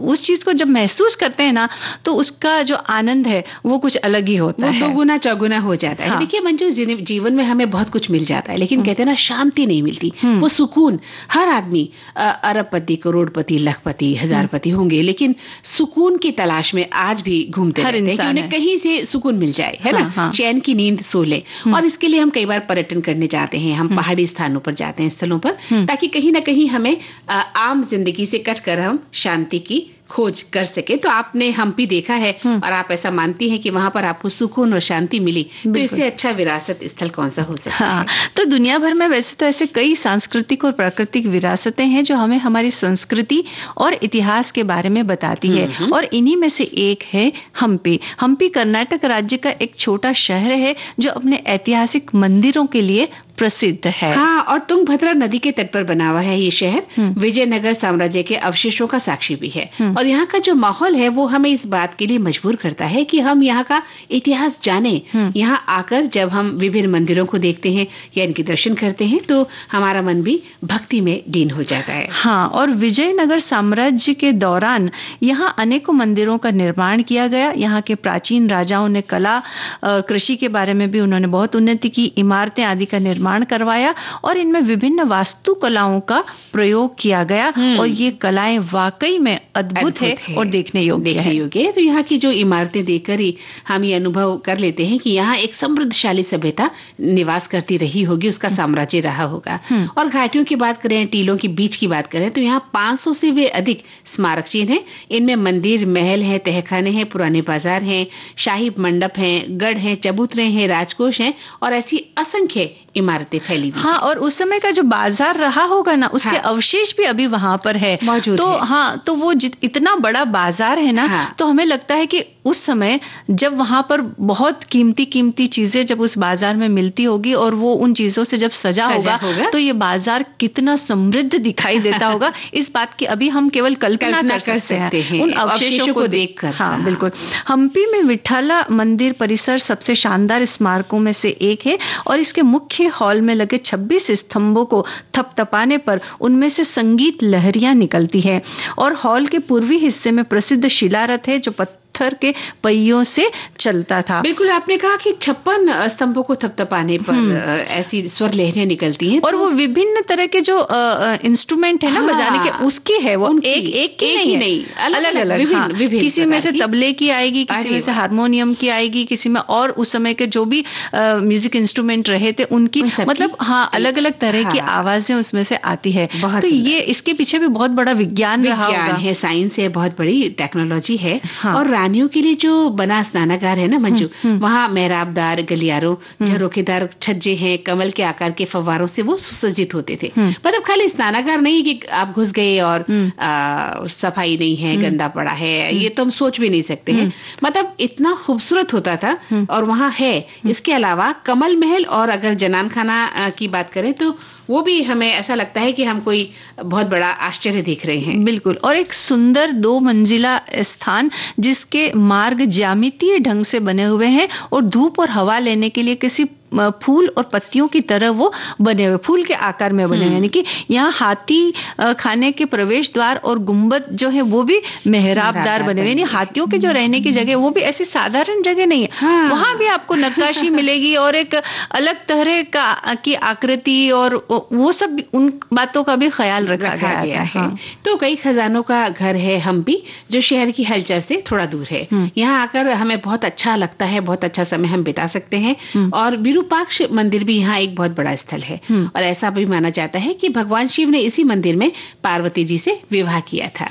उस चीज को जब महसूस करते हैं ना, तो उसका जो आनंद है वो कुछ अलग ही होता है, वो दोगुना चौगुना हो जाता है। देखिए मंजू, जीवन में हमें बहुत कुछ मिल जाता है, लेकिन कहते हैं ना शांति नहीं मिलती, वो सुकून। हर आदमी अरबपति, करोड़पति, लखपति, हजारपति होंगे, लेकिन सुकून की तलाश में आज भी घूमते रहते हैं कि उन्हें कहीं से सुकून मिल जाए, है ना, चैन की नींद सो ले। और इसके लिए हम कई बार पर्यटन करने जाते हैं, हम पहाड़ी स्थानों पर जाते हैं, स्थलों पर, ताकि कहीं ना कहीं हमें आम जिंदगी से कटकर हम शांति की खोज कर सके। तो आपने हम्पी देखा है और आप ऐसा मानती हैं कि वहां पर आपको सुकून और शांति मिली, तो इससे अच्छा विरासत स्थल कौन सा हो सकता है? तो दुनिया भर में वैसे तो ऐसे कई सांस्कृतिक और प्राकृतिक विरासतें हैं जो हमें हमारी संस्कृति और इतिहास के बारे में बताती है, और इन्हीं में से एक है हम्पी। हम्पी कर्नाटक राज्य का एक छोटा शहर है जो अपने ऐतिहासिक मंदिरों के लिए प्रसिद्ध है। और तुंगभद्रा नदी के तट पर बना हुआ है ये शहर। विजयनगर साम्राज्य के अवशेषों का साक्षी भी है, और यहाँ का जो माहौल है वो हमें इस बात के लिए मजबूर करता है कि हम यहाँ का इतिहास जाने। यहाँ आकर जब हम विभिन्न मंदिरों को देखते हैं या इनके दर्शन करते हैं तो हमारा मन भी भक्ति में लीन हो जाता है। और विजयनगर साम्राज्य के दौरान यहाँ अनेकों मंदिरों का निर्माण किया गया। यहाँ के प्राचीन राजाओं ने कला और कृषि के बारे में भी उन्होंने बहुत उन्नति की, इमारतें आदि का निर्माण निर्माण करवाया और इनमें विभिन्न वास्तुकलाओं का प्रयोग किया गया और ये कलाएं वाकई में अद्भुत है और देखने योग्य है। तो यहाँ की जो इमारतें देखकर ही हम ये अनुभव कर लेते हैं कि यहाँ एक समृद्धशाली सभ्यता निवास करती रही होगी, उसका साम्राज्य रहा होगा। और घाटियों की बात करें, टीलों की बीच की बात करें तो यहाँ 500 से भी अधिक स्मारक चिन्ह हैं। इनमें मंदिर, महल हैं, तहखाने हैं, पुराने बाजार हैं, शाही मंडप हैं, गढ़ हैं, चबूतरे हैं, राजकोष हैं और ऐसी असंख्य इमारतें फैली हुई। हाँ, और उस समय का जो बाजार रहा होगा ना, उसके अवशेष भी अभी वहां पर है मौजूद तो है। हाँ, तो वो इतना बड़ा बाजार है ना, तो हमें लगता है कि उस समय जब वहां पर बहुत कीमती चीजें जब उस बाजार में मिलती होगी और वो उन चीजों से जब सजा होगा तो ये बाजार कितना समृद्ध दिखाई देता होगा। इस बात की अभी हम केवल कल्पना कर सकते हैं उन अवशेषों को देखकर। हाँ, बिल्कुल। हम्पी में विट्ठला मंदिर परिसर सबसे शानदार स्मारकों में से एक है और इसके मुख्य हॉल में लगे 26 स्तंभों को थपथपाने पर उनमें से संगीत लहरियां निकलती है और हॉल के पूर्वी हिस्से में प्रसिद्ध शिलारथ है जो पत्थर के पहियों से चलता था। बिल्कुल, आपने कहा कि 56 स्तंभों को थपथपाने पर ऐसी स्वर लहरियां निकलती हैं और वो विभिन्न तरह के जो इंस्ट्रूमेंट है ना बजाने के, उसकी है वो एक ही नहीं, अलग अलग विभिन्न किसी में से तबले की आएगी, किसी में से हारमोनियम की आएगी, किसी में और उस समय के जो भी म्यूजिक इंस्ट्रूमेंट रहे थे उनकी, मतलब हाँ, अलग अलग तरह की आवाजें उसमें से आती है। तो ये इसके पीछे भी बहुत बड़ा विज्ञान है, साइंस है, बहुत बड़ी टेक्नोलॉजी है। और रानियों के लिए जो बना स्नानागार है ना मंजू, वहाँ मेहराबदार गलियारों, झरोखेदार छज्जे हैं, कमल के आकार के फव्वारों से वो सुसज्जित होते थे। मतलब खाली स्नानागार नहीं कि आप घुस गए और सफाई नहीं है, गंदा पड़ा है, ये तो हम सोच भी नहीं सकते हैं। मतलब इतना खूबसूरत होता था और वहाँ है। इसके अलावा कमल महल और अगर जनान खाना की बात करें तो वो भी हमें ऐसा लगता है कि हम कोई बहुत बड़ा आश्चर्य देख रहे हैं। बिल्कुल। और एक सुंदर 2 मंजिला स्थान जिसके मार्ग ज्यामितीय ढंग से बने हुए हैं और धूप और हवा लेने के लिए किसी फूल और पत्तियों की तरह वो बने हुए, फूल के आकार में बने हुए, यानी कि यहाँ हाथी खाने के प्रवेश द्वार और गुंबद जो है वो भी मेहराबदार बने हुए, यानी हाथियों के जो रहने की जगह वो भी ऐसी साधारण जगह नहीं है। वहां भी आपको नक्काशी मिलेगी और एक अलग तरह की आकृति और वो सब, उन बातों का भी ख्याल रखा गया है। तो कई खजानों का घर है हम्पी, जो शहर की हलचल से थोड़ा दूर है। यहाँ आकर हमें बहुत अच्छा लगता है, बहुत अच्छा समय हम बिता सकते हैं। और विरूपाक्ष मंदिर भी यहाँ एक बहुत बड़ा स्थल है और ऐसा भी माना जाता है कि भगवान शिव ने इसी मंदिर में पार्वती जी से विवाह किया था।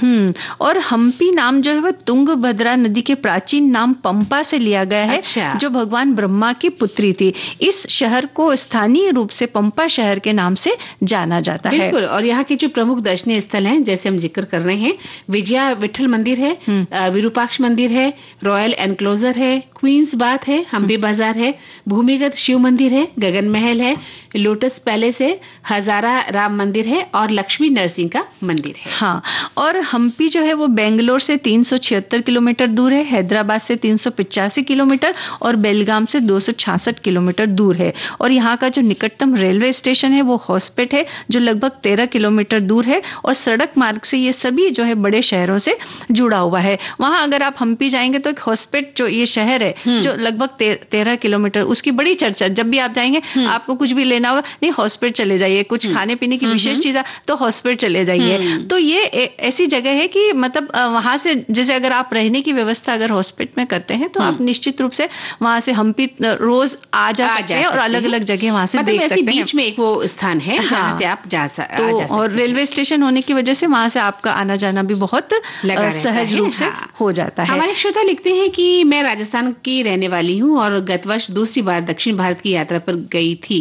और हम्पी नाम जो है वह तुंगभद्रा नदी के प्राचीन नाम पंपा से लिया गया है। अच्छा। जो भगवान ब्रह्मा की पुत्री थी। इस शहर को स्थानीय रूप से पंपा शहर के नाम से जाना जाता है। बिल्कुल। और यहाँ के जो प्रमुख दर्शनीय स्थल हैं, जैसे हम जिक्र कर रहे हैं, विजया विठल मंदिर है, विरूपाक्ष मंदिर है, रॉयल एनक्लोजर है, क्वींस बाथ है, हम्पी बाजार है, भूमिगत शिव मंदिर है, गगन महल है, लोटस पैलेस है, हजारा राम मंदिर है और लक्ष्मी नरसिंह का मंदिर है। हाँ, और हम्पी जो है वो बेंगलोर से 376 किलोमीटर दूर है, हैदराबाद से 385 किलोमीटर और बेलगाम से 266 किलोमीटर दूर है। और यहाँ का जो निकटतम रेलवे स्टेशन है वो होस्पेट है, जो लगभग 13 किलोमीटर दूर है और सड़क मार्ग से ये सभी जो है बड़े शहरों से जुड़ा हुआ है। वहां अगर आप हम्पी जाएंगे तो एक होस्पेट जो ये शहर है जो लगभग 13 किलोमीटर, उसकी बड़ी चर्चा, जब भी आप जाएंगे आपको कुछ भी लेना होगा, नहीं हॉस्पिटल चले जाइए, कुछ खाने पीने की विशेष चीज है तो हॉस्पिटल चले जाइए। तो ये ऐसी जगह है कि मतलब वहां से जैसे अगर आप रहने की व्यवस्था अगर हॉस्पिटल में करते हैं तो आप निश्चित रूप से वहां से हम्पी रोज आ जा सकते हैं और अलग अलग जगह वहां से देख सकते हैं। बीच में एक वो स्थान है जहां से आप जा सकते हैं। और रेलवे स्टेशन होने की वजह से वहां से आपका आना जाना भी बहुत सहज रूप से हो जाता है। हमारे श्रोता लिखते हैं कि मैं राजस्थान की रहने वाली हूँ और गत वर्ष दूसरी बार दक्षिण भारत की यात्रा पर गई थी।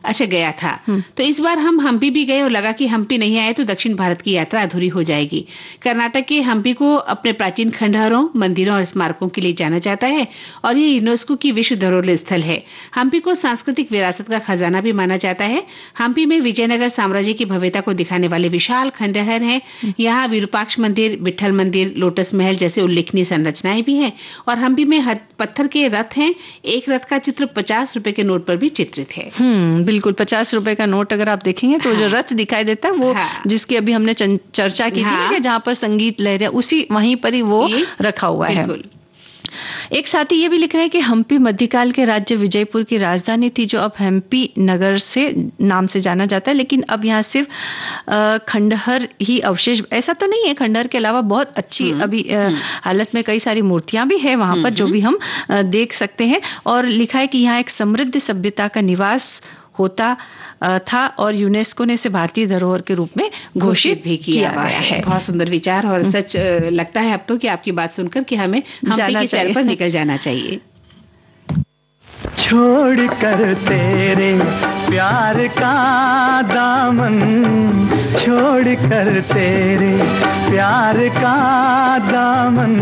अच्छा, गया था। तो इस बार हम हम्पी भी गए और लगा कि हम्पी नहीं आए तो दक्षिण भारत की यात्रा अधूरी हो जाएगी। कर्नाटक के हम्पी को अपने प्राचीन खंडहरों, मंदिरों और स्मारकों के लिए जाना जाता है और ये यूनेस्को की विश्व धरोहर स्थल है। हम्पी को सांस्कृतिक विरासत का खजाना भी माना जाता है। हम्पी में विजयनगर साम्राज्य की भव्यता को दिखाने वाले विशाल खंडहर हैं। यहाँ विरूपाक्ष मंदिर, विट्ठल मंदिर, लोटस महल जैसे उल्लेखनीय संरचनाएं भी हैं और हम्पी में पत्थर के रथ हैं। एक रथ का चित्र 50 रुपए के नोट पर भी चित्रित है। बिल्कुल, 50 रुपए का नोट अगर आप देखेंगे तो जो रथ दिखाई देता है वो जिसकी अभी हमने चर्चा की थी, जहाँ पर संगीत लहरें, उसी वहीं पर ही वो रखा हुआ है। एक साथी ये भी लिख रहे हैं कि हम्पी मध्यकाल के राज्य विजयपुर की राजधानी थी, जो अब हम्पी नगर से नाम से जाना जाता है, लेकिन अब यहाँ सिर्फ खंडहर ही अवशेष। ऐसा तो नहीं है, खंडहर के अलावा बहुत अच्छी अभी हालत में कई सारी मूर्तियां भी है वहां पर, जो भी हम देख सकते हैं। और लिखा है कि यहाँ एक समृद्ध सभ्यता का निवास होता था और यूनेस्को ने इसे भारतीय धरोहर के रूप में घोषित भी किया गया है। बहुत सुंदर विचार, और सच लगता है अब तो कि आपकी बात सुनकर कि हमें हम्पी की सैर पर निकल जाना चाहिए। छोड़ कर तेरे प्यार का दामन, छोड़ कर तेरे प्यार का दामन,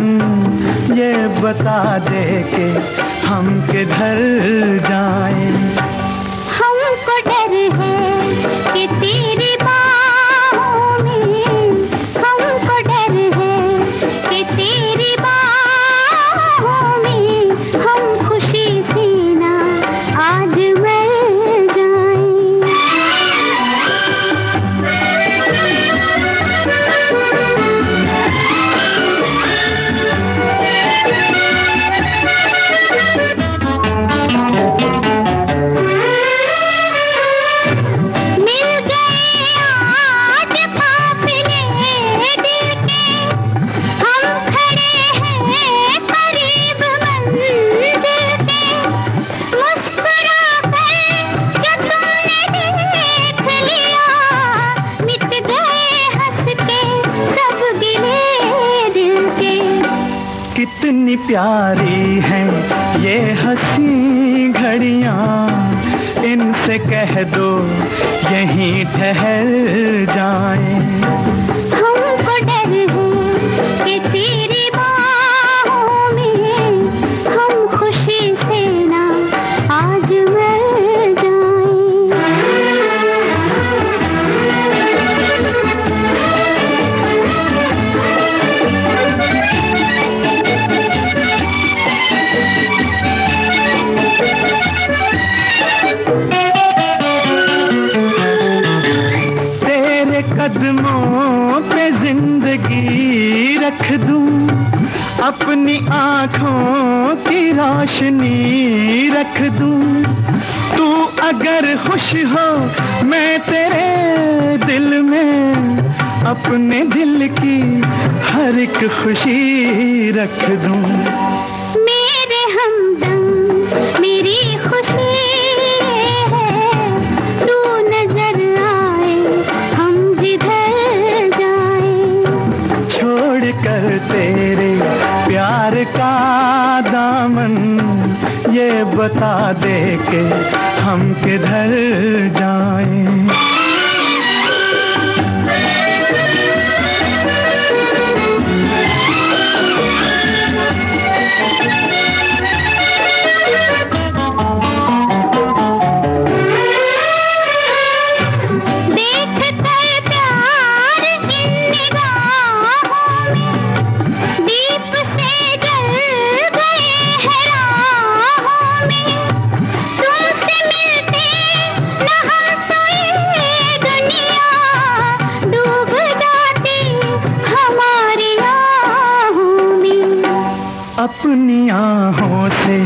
ये बता दे के हम किधर जाएं। हमको डर है कि तेरी बाहों में, हमको डर है कि तेरी बाहों में हम खुशी से ना आज मर जाएं। कितनी प्यारी हैं ये हंसी घड़ियां, इनसे कह दो यहीं ठहर जाएं। हमको डर है कि तेरी बाहों में हम खुशी से ना आज मर जाएं। कदमों पे जिंदगी रख दूं, अपनी आँखों की रोशनी रख दूं। तू अगर खुश हो मैं तेरे दिल में अपने दिल की हर एक खुशी रख दूं। मेरे हमदम मेरी खुशी है, तू नजर आए हम जिधर जाएं। छोड़ कर तेरे प्यार का दामन, ये बता दे के हम किधर जाएं। अपनी आहों से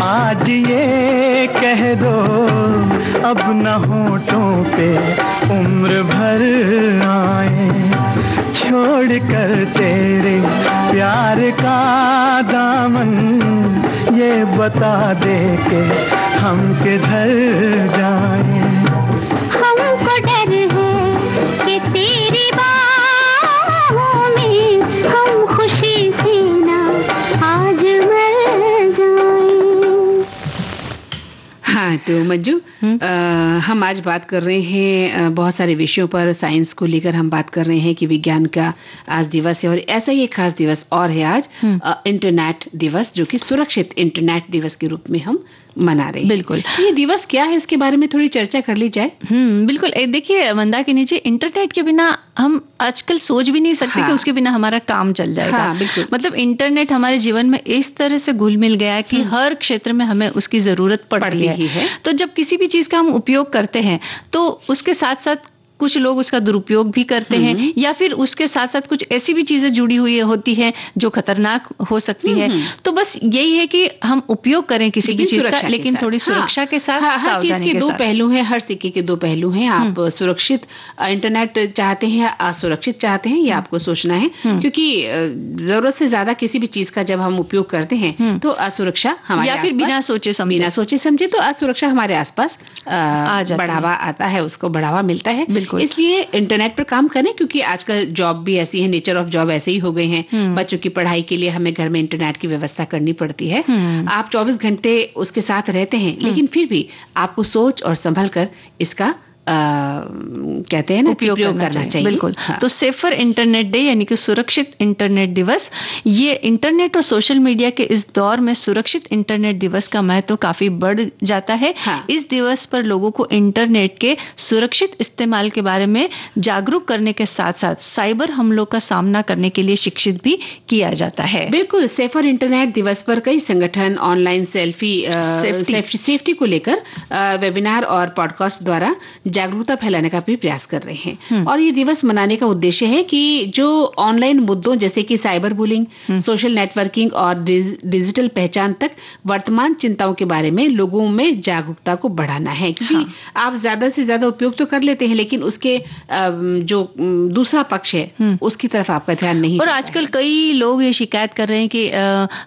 आज ये कह दो, अब न होठों पे उम्र भर आए। छोड़ कर तेरे प्यार का दामन, ये बता दे के हम किधर जाएं। हमको डर है कि तेरी बाहों में हम खुशी से ना आज मर जाएं। हाँ, तो मंजू, हम आज बात कर रहे हैं बहुत सारे विषयों पर, साइंस को लेकर हम बात कर रहे हैं कि विज्ञान का आज दिवस है, और ऐसा ही एक खास दिवस और है आज, इंटरनेट दिवस, जो कि सुरक्षित इंटरनेट दिवस के रूप में हम मना रहे हैं। बिल्कुल। ये दिवस क्या है, इसके बारे में थोड़ी चर्चा कर ली जाए। बिल्कुल। देखिए मंदाकिनी जी, इंटरनेट के बिना हम आजकल सोच भी नहीं सकते कि उसके बिना हमारा काम चल जाएगा। बिल्कुल। मतलब इंटरनेट हमारे जीवन में इस तरह से घुल मिल गया है कि हर क्षेत्र में हमें उसकी जरूरत पड़ती है। तो जब किसी भी चीज का हम उपयोग करते हैं तो उसके साथ साथ कुछ लोग उसका दुरुपयोग भी करते हैं, या फिर उसके साथ साथ कुछ ऐसी भी चीजें जुड़ी हुई होती है जो खतरनाक हो सकती है। तो बस यही है कि हम उपयोग करें किसी भी चीज का, लेकिन थोड़ी सुरक्षा के साथ, हर चीज के दो पहलू हैं, हर सिक्के के दो पहलू हैं। आप सुरक्षित इंटरनेट चाहते हैं, असुरक्षित चाहते हैं, ये आपको सोचना है, क्योंकि जरूरत से ज्यादा किसी भी चीज का जब हम उपयोग करते हैं तो असुरक्षा हमारे या फिर बिना सोचे समझे तो असुरक्षा हमारे आसपास बढ़ावा आता है, उसको बढ़ावा मिलता है। इसलिए इंटरनेट पर काम करें, क्योंकि आजकल जॉब भी ऐसी है, नेचर ऑफ जॉब ऐसे ही हो गए हैं। बच्चों की पढ़ाई के लिए हमें घर में इंटरनेट की व्यवस्था करनी पड़ती है। आप 24 घंटे उसके साथ रहते हैं, लेकिन फिर भी आपको सोच और संभल कर इसका कहते हैं ना, उपयोग करना चाहिए। बिल्कुल। तो सेफर इंटरनेट डे यानी कि सुरक्षित इंटरनेट दिवस, ये इंटरनेट और सोशल मीडिया के इस दौर में सुरक्षित इंटरनेट दिवस का महत्व काफी बढ़ जाता है। इस दिवस पर लोगों को इंटरनेट के सुरक्षित इस्तेमाल के बारे में जागरूक करने के साथ साथ साइबर हमलों का सामना करने के लिए शिक्षित भी किया जाता है। बिल्कुल। सेफर इंटरनेट दिवस पर कई संगठन ऑनलाइन सेफ्टी को लेकर वेबिनार और पॉडकास्ट द्वारा जागरूकता फैलाने का भी प्रयास कर रहे हैं। और ये दिवस मनाने का उद्देश्य है कि जो ऑनलाइन मुद्दों जैसे कि साइबर बुलिंग, सोशल नेटवर्किंग और डिजिटल पहचान तक वर्तमान चिंताओं के बारे में लोगों में जागरूकता को बढ़ाना है। क्योंकि आप ज्यादा से ज्यादा उपयोग तो कर लेते हैं, लेकिन उसके जो दूसरा पक्ष है उसकी तरफ आपका ध्यान नहीं। और आजकल कई लोग ये शिकायत कर रहे हैं कि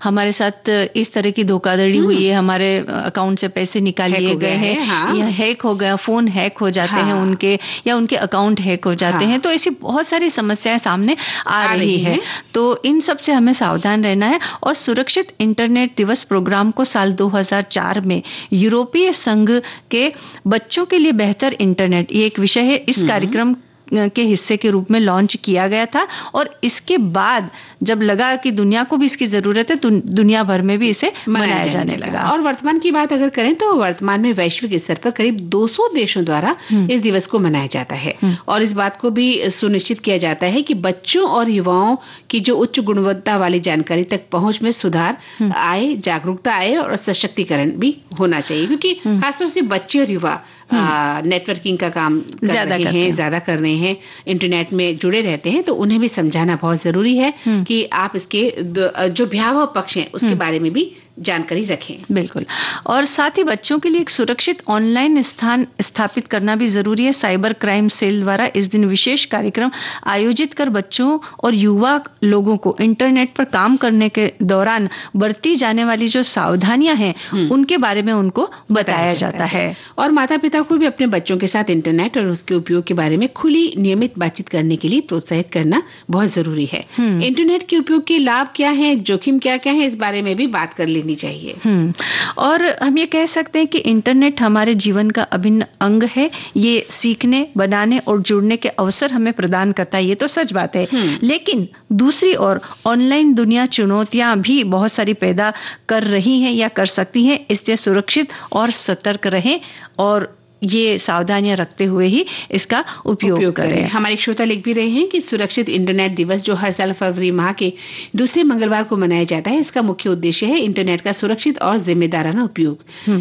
हमारे साथ इस तरह की धोखाधड़ी हुई है, हमारे अकाउंट से पैसे निकाल लिए गए हैं, या हैक हो गया, फोन हैक हो जाते हैं उनके, या उनके अकाउंट हैक हो जाते हैं। तो ऐसी बहुत सारी समस्याएं सामने आ रही है। तो इन सब से हमें सावधान रहना है। और सुरक्षित इंटरनेट दिवस प्रोग्राम को साल 2004 में यूरोपीय संघ के बच्चों के लिए बेहतर इंटरनेट, ये एक विषय है, इस कार्यक्रम के हिस्से के रूप में लॉन्च किया गया था। और इसके बाद जब लगा कि दुनिया को भी इसकी जरूरत है, तो दुनिया भर में भी इसे मनाया जाने लगा। और वर्तमान की बात अगर करें तो वर्तमान में वैश्विक स्तर पर करीब 200 देशों द्वारा इस दिवस को मनाया जाता है। और इस बात को भी सुनिश्चित किया जाता है कि बच्चों और युवाओं की जो उच्च गुणवत्ता वाली जानकारी तक पहुंच में सुधार आए, जागरूकता आए और सशक्तिकरण भी होना चाहिए। क्योंकि खासतौर से बच्चे और युवा नेटवर्किंग का काम ज्यादा कर रहे हैं, इंटरनेट में जुड़े रहते हैं, तो उन्हें भी समझाना बहुत जरूरी है कि आप इसके जो भयावह पक्ष हैं उसके बारे में भी जानकारी रखें। बिल्कुल। और साथ ही बच्चों के लिए एक सुरक्षित ऑनलाइन स्थान स्थापित करना भी जरूरी है। साइबर क्राइम सेल द्वारा इस दिन विशेष कार्यक्रम आयोजित कर बच्चों और युवा लोगों को इंटरनेट पर काम करने के दौरान बरती जाने वाली जो सावधानियां हैं उनके बारे में उनको बताया जाता है। और माता पिता को भी अपने बच्चों के साथ इंटरनेट और उसके उपयोग के बारे में खुली नियमित बातचीत करने के लिए प्रोत्साहित करना बहुत जरूरी है। इंटरनेट के उपयोग के लाभ क्या है, जोखिम क्या क्या है, इस बारे में भी बात कर लेनी चाहिए। और हम ये कह सकते हैं कि इंटरनेट हमारे जीवन का अभिन्न अंग है। ये सीखने, बनाने और जुड़ने के अवसर हमें प्रदान करता है, ये तो सच बात है। लेकिन दूसरी ओर ऑनलाइन दुनिया चुनौतियां भी बहुत सारी पैदा कर रही हैं या कर सकती हैं। इसलिए सुरक्षित और सतर्क रहें और ये सावधानियां रखते हुए ही इसका उपयोग करें। हमारे श्रोता लिख भी रहे हैं कि सुरक्षित इंटरनेट दिवस जो हर साल फरवरी माह के दूसरे मंगलवार को मनाया जाता है, इसका मुख्य उद्देश्य है इंटरनेट का सुरक्षित और जिम्मेदाराना उपयोग,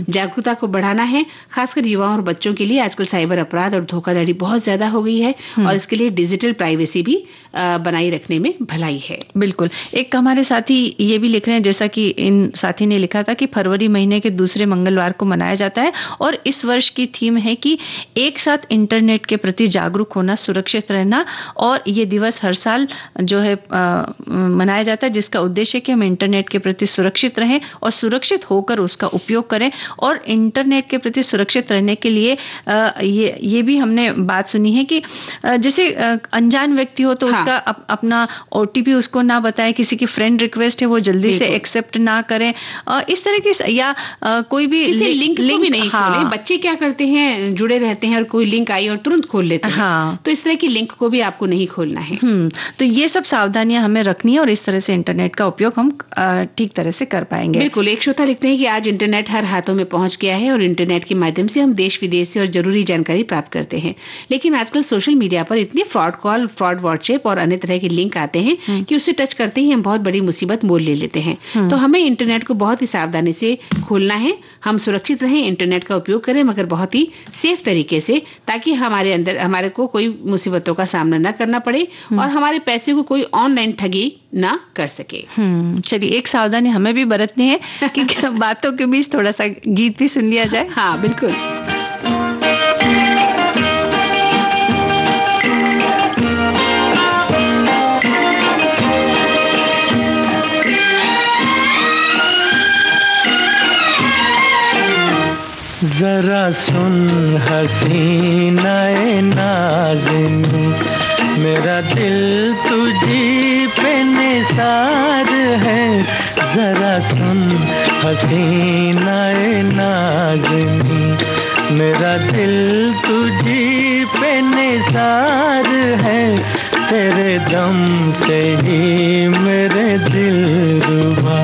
जागरूकता को बढ़ाना है। खासकर युवाओं और बच्चों के लिए आजकल साइबर अपराध और धोखाधड़ी बहुत ज्यादा हो गई है और इसके लिए डिजिटल प्राइवेसी भी बनाई रखने में भलाई है। बिल्कुल। एक हमारे साथी ये भी लिख रहे हैं, जैसा कि इन साथी ने लिखा था कि फरवरी महीने के दूसरे मंगलवार को मनाया जाता है और इस वर्ष की थीम है कि एक साथ इंटरनेट के प्रति जागरूक होना, सुरक्षित रहना। और ये दिवस हर साल जो है मनाया जाता है, जिसका उद्देश्य है कि हम इंटरनेट के प्रति सुरक्षित रहें और सुरक्षित होकर उसका उपयोग करें। और इंटरनेट के प्रति सुरक्षित रहने के लिए ये भी हमने बात सुनी है कि जैसे अनजान व्यक्ति हो तो उसका अपना OTP उसको ना बताएं, किसी की फ्रेंड रिक्वेस्ट है वो जल्दी से एक्सेप्ट ना करें, इस तरह की, या कोई भी लिंक भी नहीं खोले। बच्चे क्या करते हैं, जुड़े रहते हैं और कोई लिंक आई और तुरंत खोल लेते हैं। तो इस तरह की लिंक को भी आपको नहीं खोलना है। तो ये सब सावधानियां हमें रखनी है और इस तरह से इंटरनेट का उपयोग हम ठीक तरह से कर पाएंगे। बिल्कुल। एक श्रोता लिखते हैं कि आज इंटरनेट हर हाथों में पहुंच गया है और इंटरनेट के माध्यम से हम देश विदेश से और जरूरी जानकारी प्राप्त करते हैं, लेकिन आजकल सोशल मीडिया पर इतने फ्रॉड कॉल, फ्रॉड व्हाट्सएप और अन्य तरह के लिंक आते हैं कि उसे टच करते ही हम बहुत बड़ी मुसीबत मोल ले लेते हैं। तो हमें इंटरनेट को बहुत ही सावधानी से खोलना है। हम सुरक्षित रहें, इंटरनेट का उपयोग करें, मगर बहुत ही सेफ तरीके से, ताकि हमारे को कोई मुसीबतों का सामना न करना पड़े और हमारे पैसे को कोई ऑनलाइन ठगी ना कर सके। चलिए, एक सावधानी हमें भी बरतनी है कि बातों के बीच थोड़ा सा गीत भी सुन लिया जाए। हाँ, बिल्कुल। जरा सुन हसीनाए नाज़िनी, मेरा दिल तुझी पे निसार है। जरा सुन हसीनाए नाज़िनी, मेरा दिल तुझी पे निसार है। तेरे दम से ही मेरे दिल रुबा,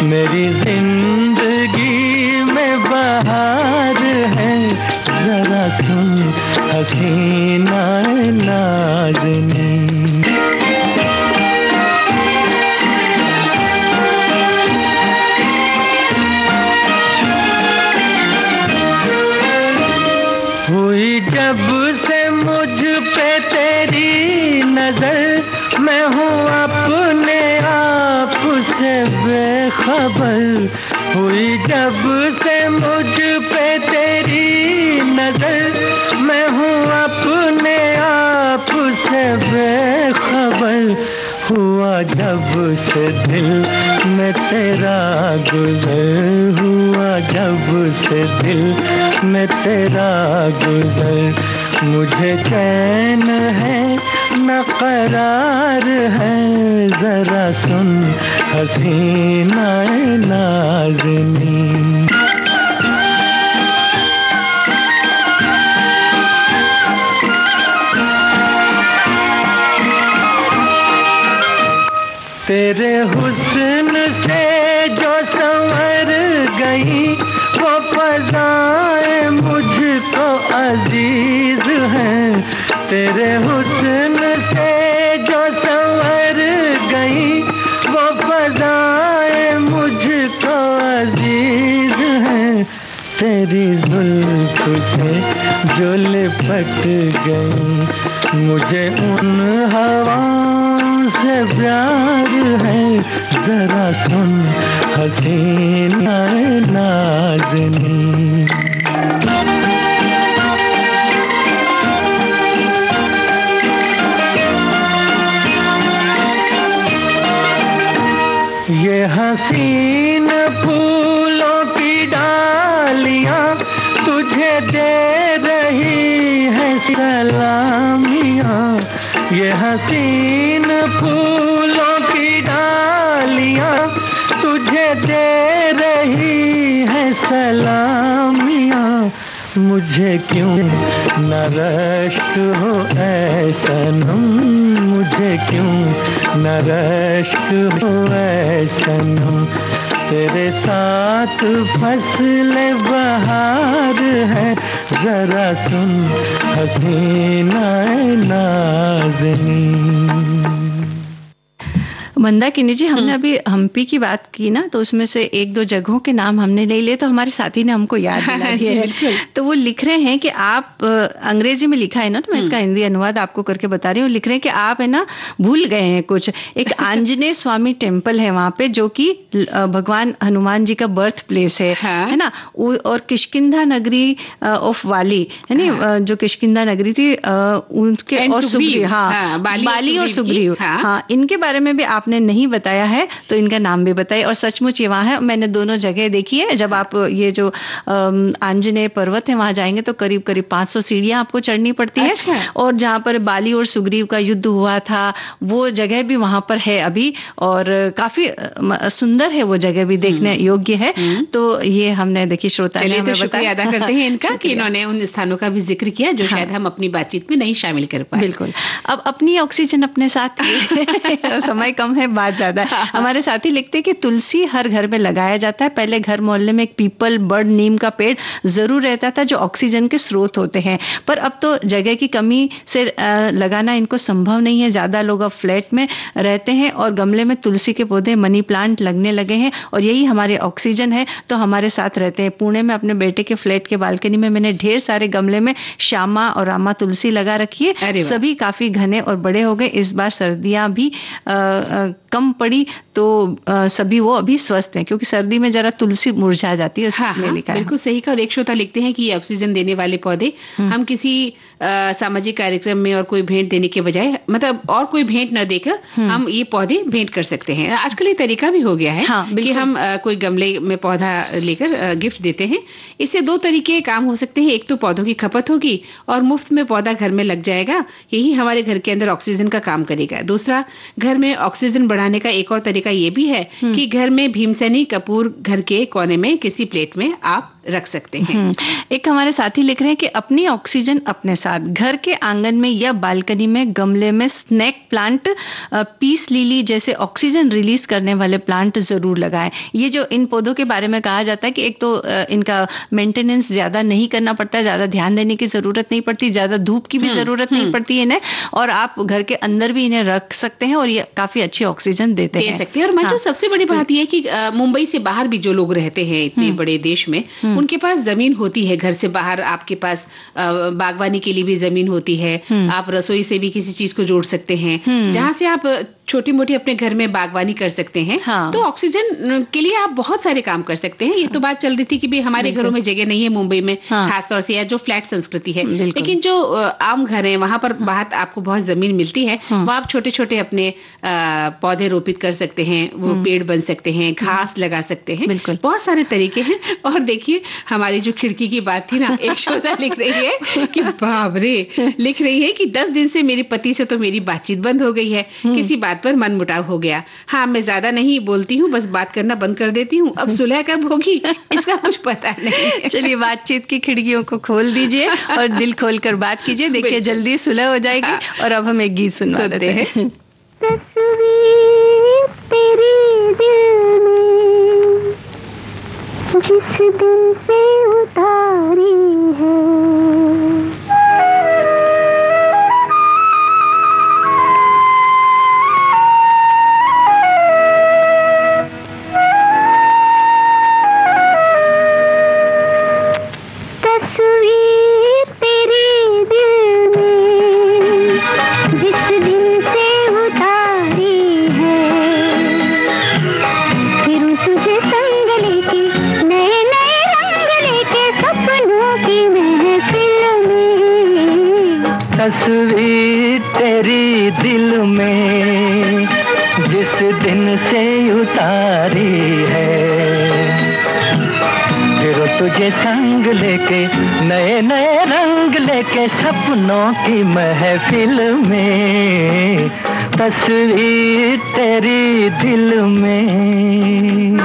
मेरी जिंदगी में बहार है। जरा सुन हसीना नाज़िनी। हुई जब से मुझ पे तेरी नजर, मैं हूँ अपने आप से बेखबर। हुई जब से मुझ पे तेरी नजर, मैं हूँ अपने आप से बेखबर। हुआ जब से दिल में तेरा गुजर, हुआ जब से दिल में तेरा गुजर। मुझे चैन है न करार है। जरा सुन हसीना नाज़िनी। तेरे हुस्न से जो संवर गई, वो फ़ज़ाएं मुझको अजीज हैं। तेरे हुस्न से जो संवर गई, वो फ़ज़ाएं मुझको अजीज हैं। तेरी जुल्फ़ से जो लिपट गई, मुझे उन हवाओं से प्यार है। जरा सुन हसीना नाज़िनी। ये हसीन फूलों की डालियां तुझे दे रही है सलामियां। ये हसीन फूलों की डालियां तुझे दे रही है सलामियां। मुझे क्यों न रश्क हो ऐ सनम, मुझे क्यों न रश्क हो ऐ सनम। तेरे साथ फसल बहार है। जरा सुन हसीना नाज़िनी। मंदाकिनी जी, हमने अभी हम्पी की बात की ना, तो उसमें से एक दो जगहों के नाम हमने नहीं लिए, तो हमारे साथी ने हमको याद दिला दिया है। तो वो लिख रहे हैं कि आप, अंग्रेजी में लिखा है ना, तो मैं इसका हिंदी अनुवाद आपको करके बता रही हूँ। लिख रहे हैं कि आप है ना भूल गए हैं कुछ। एक आंजनेय स्वामी टेम्पल है वहां पे, जो कि भगवान हनुमान जी का बर्थ प्लेस है ना। और किष्किंधा नगरी ऑफ वाली है ना, जो किष्किंधा नगरी थी उनके, और सुग्रीव, बाली और सुग्रीव, इनके बारे में भी आपने नहीं बताया है, तो इनका नाम भी बताइए। और सचमुच ये वहां है, मैंने दोनों जगह देखी है। जब आप ये जो आंजनेय पर्वत है वहां जाएंगे तो करीब करीब 500 सीढ़ियां आपको चढ़नी पड़ती है। और जहां पर बाली और सुग्रीव का युद्ध हुआ था, वो जगह भी वहां पर है अभी, और काफी सुंदर है वो जगह भी, देखने योग्य है। तो ये हमने देखी, श्रोता ने हमें बताया। अदा करते हैं इनका कि इन्होंने उन स्थानों का भी जिक्र किया जो शायद हम अपनी बातचीत में नहीं शामिल कर पाए। बिल्कुल। अब अपनी ऑक्सीजन अपने साथ समय कम है है, बात ज्यादा है। हमारे साथी लिखते हैं कि तुलसी हर घर में लगाया जाता है। पहले घर मोहल्ले में एक पीपल, बड़, नीम का पेड़ जरूर रहता था जो ऑक्सीजन के स्रोत होते हैं, पर अब तो जगह की कमी से लगाना इनको संभव नहीं है। ज्यादा लोग अब फ्लैट में रहते हैं और गमले में तुलसी के पौधे, मनी प्लांट लगने लगे हैं और यही हमारे ऑक्सीजन है, तो हमारे साथ रहते हैं। पुणे में अपने बेटे के फ्लैट के बालकनी में मैंने ढेर सारे गमले में श्यामा और रामा तुलसी लगा रखी है। सभी काफी घने और बड़े हो गए। इस बार सर्दियां भी कम पड़ी तो सभी वो अभी स्वस्थ हैं, क्योंकि सर्दी में जरा तुलसी मुरझा जाती है। बिल्कुल सही कहा। और एक श्रोता लिखते हैं कि ये ऑक्सीजन देने वाले पौधे हम किसी सामाजिक कार्यक्रम में और कोई भेंट देने के बजाय, मतलब और कोई भेंट न देकर हम ये पौधे भेंट कर सकते हैं। आजकल ये तरीका भी हो गया है कि हम कोई गमले में पौधा लेकर गिफ्ट देते हैं। इससे दो तरीके काम हो सकते हैं। एक तो पौधों की खपत होगी और मुफ्त में पौधा घर में लग जाएगा, यही हमारे घर के अंदर ऑक्सीजन का काम करेगा। दूसरा, घर में ऑक्सीजन बढ़ाने का एक और तरीका ये भी है कि घर में भीमसेनी कपूर घर के कोने में किसी प्लेट में आप रख सकते हैं। एक हमारे साथी लिख रहे हैं कि अपनी ऑक्सीजन अपने साथ, घर के आंगन में या बालकनी में गमले में स्नेक प्लांट, पीस लिली जैसे ऑक्सीजन रिलीज करने वाले प्लांट जरूर लगाएं। ये जो इन पौधों के बारे में कहा जाता है कि एक तो इनका मेंटेनेंस ज्यादा नहीं करना पड़ता, ज्यादा ध्यान देने की जरूरत नहीं पड़ती, ज्यादा धूप की भी जरूरत नहीं पड़ती है इन्हें, और आप घर के अंदर भी इन्हें रख सकते हैं और ये काफी अच्छी ऑक्सीजन दे सकते हैं। और मंजू, सबसे बड़ी बात यह है कि मुंबई से बाहर भी जो लोग रहते हैं इतने बड़े देश में, उनके पास जमीन होती है। घर से बाहर आपके पास बागवानी के लिए भी जमीन होती है। आप रसोई से भी किसी चीज को जोड़ सकते हैं, जहां से आप छोटी मोटी अपने घर में बागवानी कर सकते हैं। तो ऑक्सीजन के लिए आप बहुत सारे काम कर सकते हैं। ये तो बात चल रही थी कि भाई हमारे घरों में जगह नहीं है मुंबई में, खासतौर से, या जो फ्लैट संस्कृति है, लेकिन जो आम घर है वहां पर बाहर आपको बहुत जमीन मिलती है। वहां आप छोटे छोटे अपने पौधे रोपित कर सकते हैं, वो पेड़ बन सकते हैं, घास लगा सकते हैं, बहुत सारे तरीके हैं। और देखिए, हमारी जो खिड़की की बात थी ना, एक श्रोता लिख रही है कि बाप रे, लिख रही है कि 10 दिन से मेरे पति से तो मेरी बातचीत बंद हो गई है, किसी बात पर मनमुटाव हो गया। हाँ, मैं ज्यादा नहीं बोलती हूँ, बस बात करना बंद कर देती हूँ। अब सुलह कब होगी इसका कुछ पता नहीं। चलिए, बातचीत की खिड़कियों को खोल दीजिए और दिल खोल कर बात कीजिए। देखिए, जल्दी सुलह हो जाएगी। और अब हम एक गीत सुनवा देते हैं। तस्वीर तेरी दिल में जिस दिन से उतारी है, तस्वीर तेरी दिल में जिस दिन से उतारी है, फिर तुझे संग लेके नए नए रंग लेके सपनों की महफिल में, तस्वीर तेरी दिल में।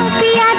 पिया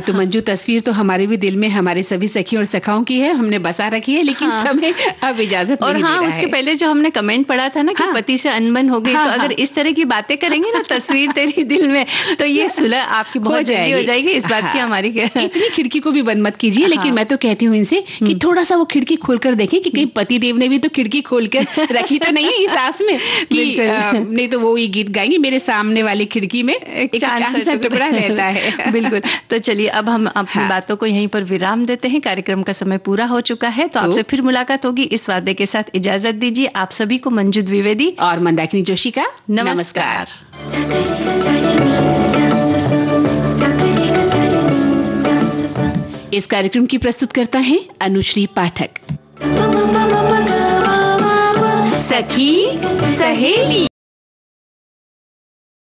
तो मंजू, तस्वीर तो हमारे भी दिल में हमारे सभी सखी और सखाओं की है, हमने बसा रखी है, लेकिन समय अब इजाजत नहीं दे रहा है। उसके पहले जो हमने कमेंट पढ़ा था ना कि पति से अनबन हो गई, तो अगर इस तरह की बातें करेंगे ना तस्वीर तेरी दिल में, तो ये सुलह आपकी बहुत जल्दी हो जाएगी। इस बात की हमारी इतनी खिड़की को भी बंद मत कीजिए। लेकिन मैं तो कहती हूँ इनसे कि थोड़ा सा वो खिड़की खोलकर देखें कि कहीं पति देव ने भी तो खिड़की खोलकर रखी तो नहीं है इस आस में कि नहीं तो वो ये गीत गाएंगे, मेरे सामने वाली खिड़की में एक चांद सा टुकड़ा रहता है। बिल्कुल। तो चलिए अब हम अपनी बातों को यहीं पर विराम देते हैं। कार्यक्रम का समय पूरा हो चुका है, तो आपसे फिर मुलाकात होगी। इस वादे के साथ इजाजत दीजिए। आप सभी को मंजू द्विवेदी और मंदाकिनी जोशी का नमस्कार। इस कार्यक्रम की प्रस्तुतकर्ता हैं अनुश्री पाठक। सखी सहेली।